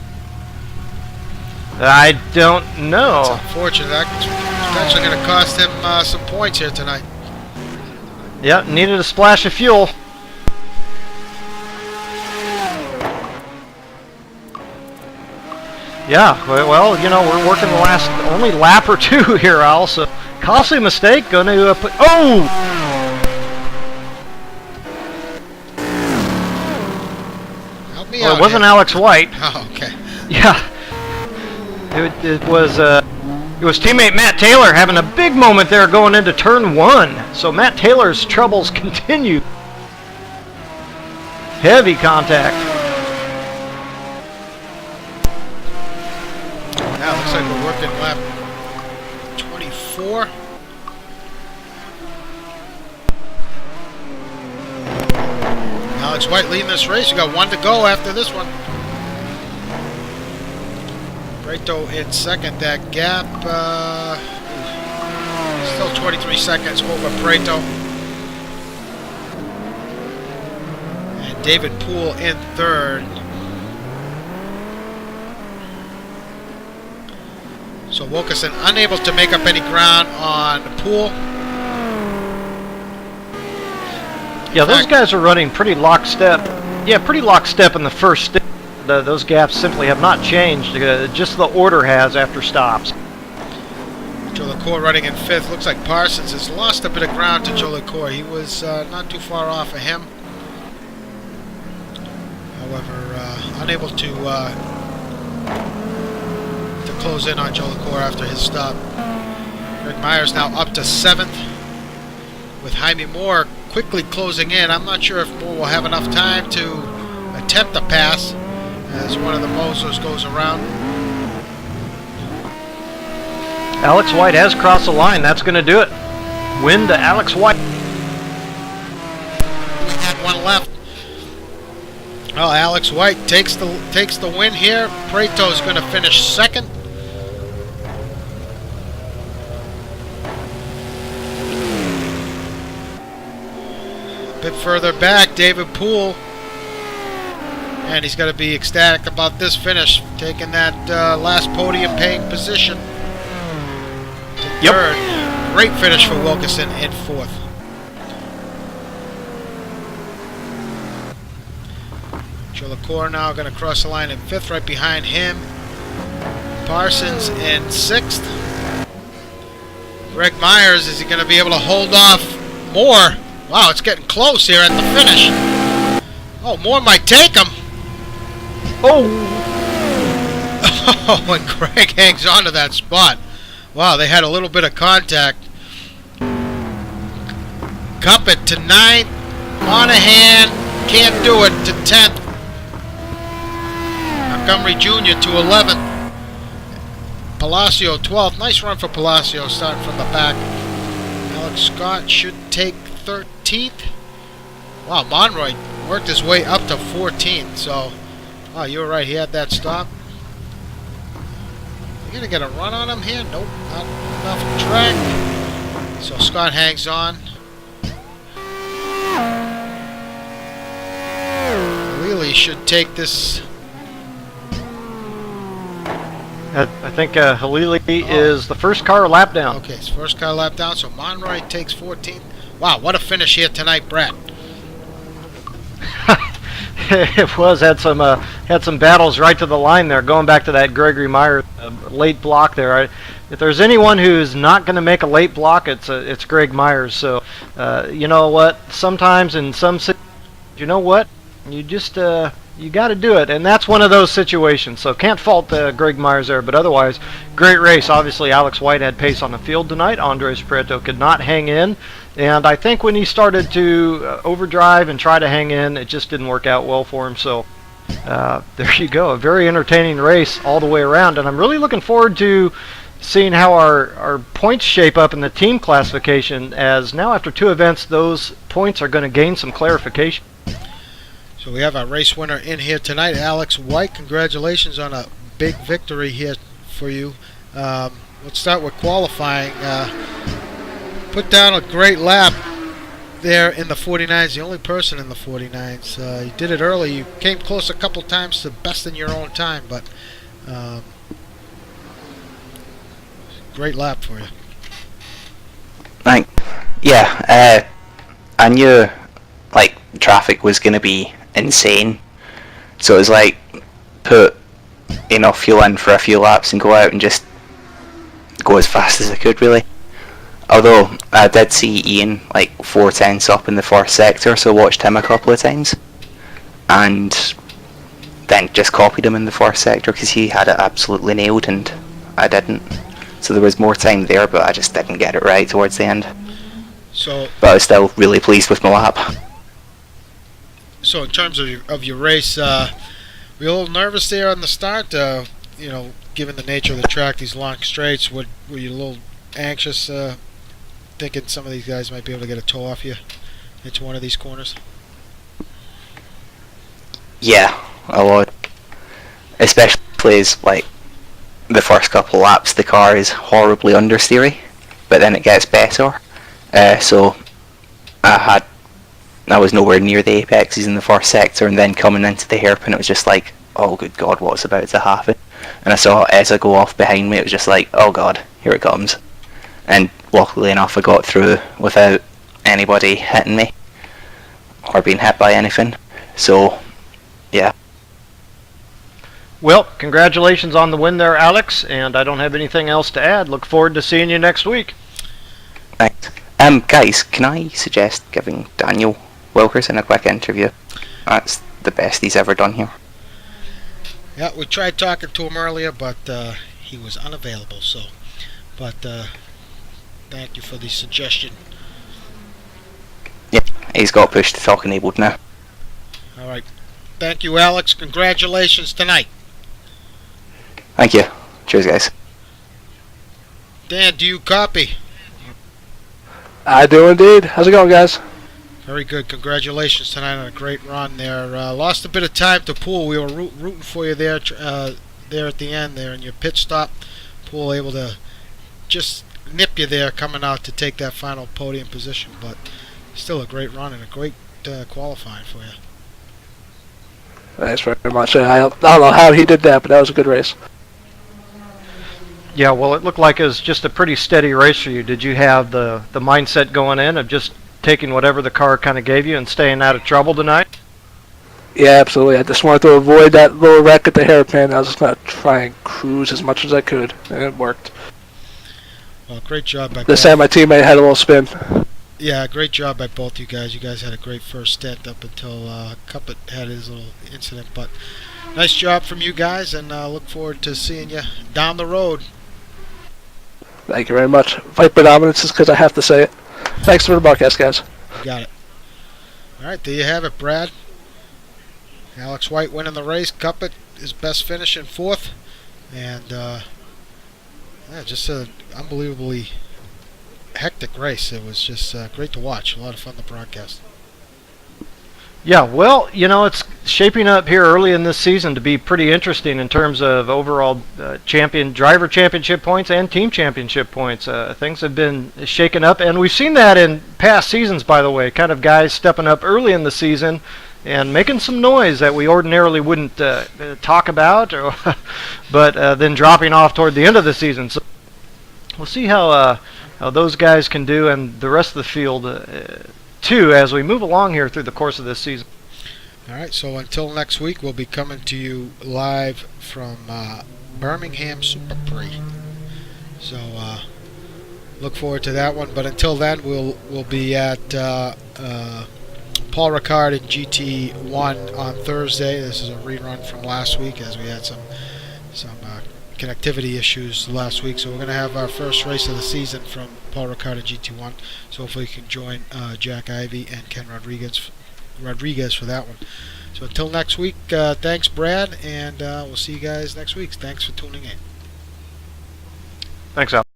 I don't know. That's unfortunate. That's potentially going to cost him some points here tonight. Yeah, needed a splash of fuel. Yeah, well, you know, we're working the last only lap or two here, Al, so costly mistake. Going to put... Oh! Well, it wasn't Alex White. Oh, okay. Yeah, it was teammate Matt Taylor having a big moment there going into turn 1. So Matt Taylor's troubles continue. Heavy contact. Now looks like we're working lap 24. Alex White leading this race. You got one to go after this one. Breto in second. That gap, still 23 seconds over Breto. And David Poole in third. So Wilkerson unable to make up any ground on Poole. Yeah, those guys are running pretty lockstep. Yeah, pretty lockstep in the first step. Those gaps simply have not changed. Just the order has after stops. Joe LaCour running in fifth. Looks like Parsons has lost a bit of ground to Joe LaCour. He was not too far off of him. However, unable to close in on Joe LaCour after his stop. Greg Myers now up to 7th, with Jaime Moore quickly closing in. I'm not sure if Moore will have enough time to attempt the pass as one of the Mosers goes around. Alex White has crossed the line. That's going to do it. Win to Alex White. We had one left. Well, Alex White takes the win here. Preto's going to finish 2nd. A bit further back, David Poole. And he's going to be ecstatic about this finish, taking that last podium paying position to 3rd. Great finish for Wilkinson in 4th. Joe LaCour now going to cross the line in 5th, right behind him. Parsons in 6th. Greg Myers, is he going to be able to hold off Moore? Wow, it's getting close here at the finish. Oh, Moore might take him. Oh! Oh, and Greg hangs on to that spot. Wow, they had a little bit of contact. Cuppet to 9th. Monahan can't do it to 10th. Montgomery Jr. to 11th. Palacio 12th. Nice run for Palacio starting from the back. Alex Scott should take 13th. Wow, Monroy worked his way up to 14th. So, oh, you were right. He had that stop. You gonna get a run on him here? Nope, not enough track. So Scott hangs on. Lely should take this. I think Halili is the first car lap down. Okay, his first car lap down. So Monroy takes 14th. Wow, what a finish here tonight, Brett. It was had some battles right to the line there. Going back to that Gregory Meyer late block there. If there's anyone who's not going to make a late block, it's Greg Myers. So you know what? Sometimes in some situations, you know what? You just you got to do it, and that's one of those situations. So can't fault Greg Myers there. But otherwise, great race. Obviously, Alex White had pace on the field tonight. Andres Prieto could not hang in. And I think when he started to overdrive and try to hang in, it just didn't work out well for him. So there you go. A very entertaining race all the way around. And I'm really looking forward to seeing how our points shape up in the team classification, as now after 2 events, those points are going to gain some clarification. So we have a race winner in here tonight, Alex White. Congratulations on a big victory here for you. Let's start with qualifying. Put down a great lap there in the 49s, the only person in the 49s. You did it early. You came close a couple times to besting your own time, but great lap for you. Yeah, I knew like traffic was going to be insane, so it was like put enough fuel in for a few laps and go out and just go as fast as I could, really. Although I did see Ian like 4/10 up in the first sector, so I watched him a couple of times and then just copied him in the first sector because he had it absolutely nailed and I didn't. So there was more time there, but I just didn't get it right towards the end. So, but I was still really pleased with my lap. So in terms of your race, were you a little nervous there on the start? You know, given the nature of the track, these long straights, were you a little anxious, thinking some of these guys might be able to get a toe off you into one of these corners? Yeah, a lot. Especially as like the first couple of laps, the car is horribly understeery, but then it gets better. So I was nowhere near the apexes in the first sector, and then coming into the hairpin, it was just like, oh good god, what's about to happen? And I saw Ezra go off behind me. It was just like, oh god, here it comes. And luckily enough, I got through without anybody hitting me or being hit by anything. So yeah. Well, congratulations on the win there, Alex, and I don't have anything else to add. Look forward to seeing you next week. Thanks. Guys, can I suggest giving Daniel Wilkerson a quick interview? That's the best he's ever done here. Yeah, we tried talking to him earlier, but he was unavailable. So, but Thank you for the suggestion. Yep, he's got push to talk enabled now. All right. Thank you, Alex. Congratulations tonight. Thank you. Cheers, guys. Dan, do you copy? I do indeed. How's it going, guys? Very good. Congratulations tonight on a great run there. Lost a bit of time to Pool. We were rooting for you there, there at the end there in your pit stop. Pool able to just nip you there coming out to take that final podium position, but still a great run and a great qualifying for you. Thanks very much. I don't know how he did that, but that was a good race. Yeah, well, it looked like it was just a pretty steady race for you. Did you have the mindset going in of just taking whatever the car kind of gave you and staying out of trouble tonight? Yeah, absolutely. I just wanted to avoid that little wreck at the hairpin. I was just going to try and cruise as much as I could, and it worked. Well, great job by This both. time my teammate had a little spin. Yeah, great job by both you guys. You guys had a great first stint up until Cuppet had his little incident. But nice job from you guys, and look forward to seeing you down the road. Thank you very much. Fight predominance is because I have to say it. Thanks for the broadcast, guys. You got it. All right, there you have it, Brad. Alex White winning the race. Cuppet his best finish in 4th. And yeah, just an unbelievably hectic race. It was just great to watch. A lot of fun to broadcast. Yeah, well, you know, it's shaping up here early in this season to be pretty interesting in terms of overall driver championship points and team championship points. Things have been shaken up, and we've seen that in past seasons, by the way, kind of guys stepping up early in the season and making some noise that we ordinarily wouldn't talk about, or but then dropping off toward the end of the season. So we'll see how those guys can do, and the rest of the field too, as we move along here through the course of this season. All right, so until next week, we'll be coming to you live from Birmingham Super Prix. So look forward to that one. But until then, we'll be at Paul Ricard and GT1 on Thursday. This is a rerun from last week, as we had some connectivity issues last week. So we're going to have our first race of the season from Paul Ricard and GT1. So hopefully you can join Jack Ivey and Ken Rodriguez for that one. So until next week, thanks, Brad, and we'll see you guys next week. Thanks for tuning in. Thanks, Al.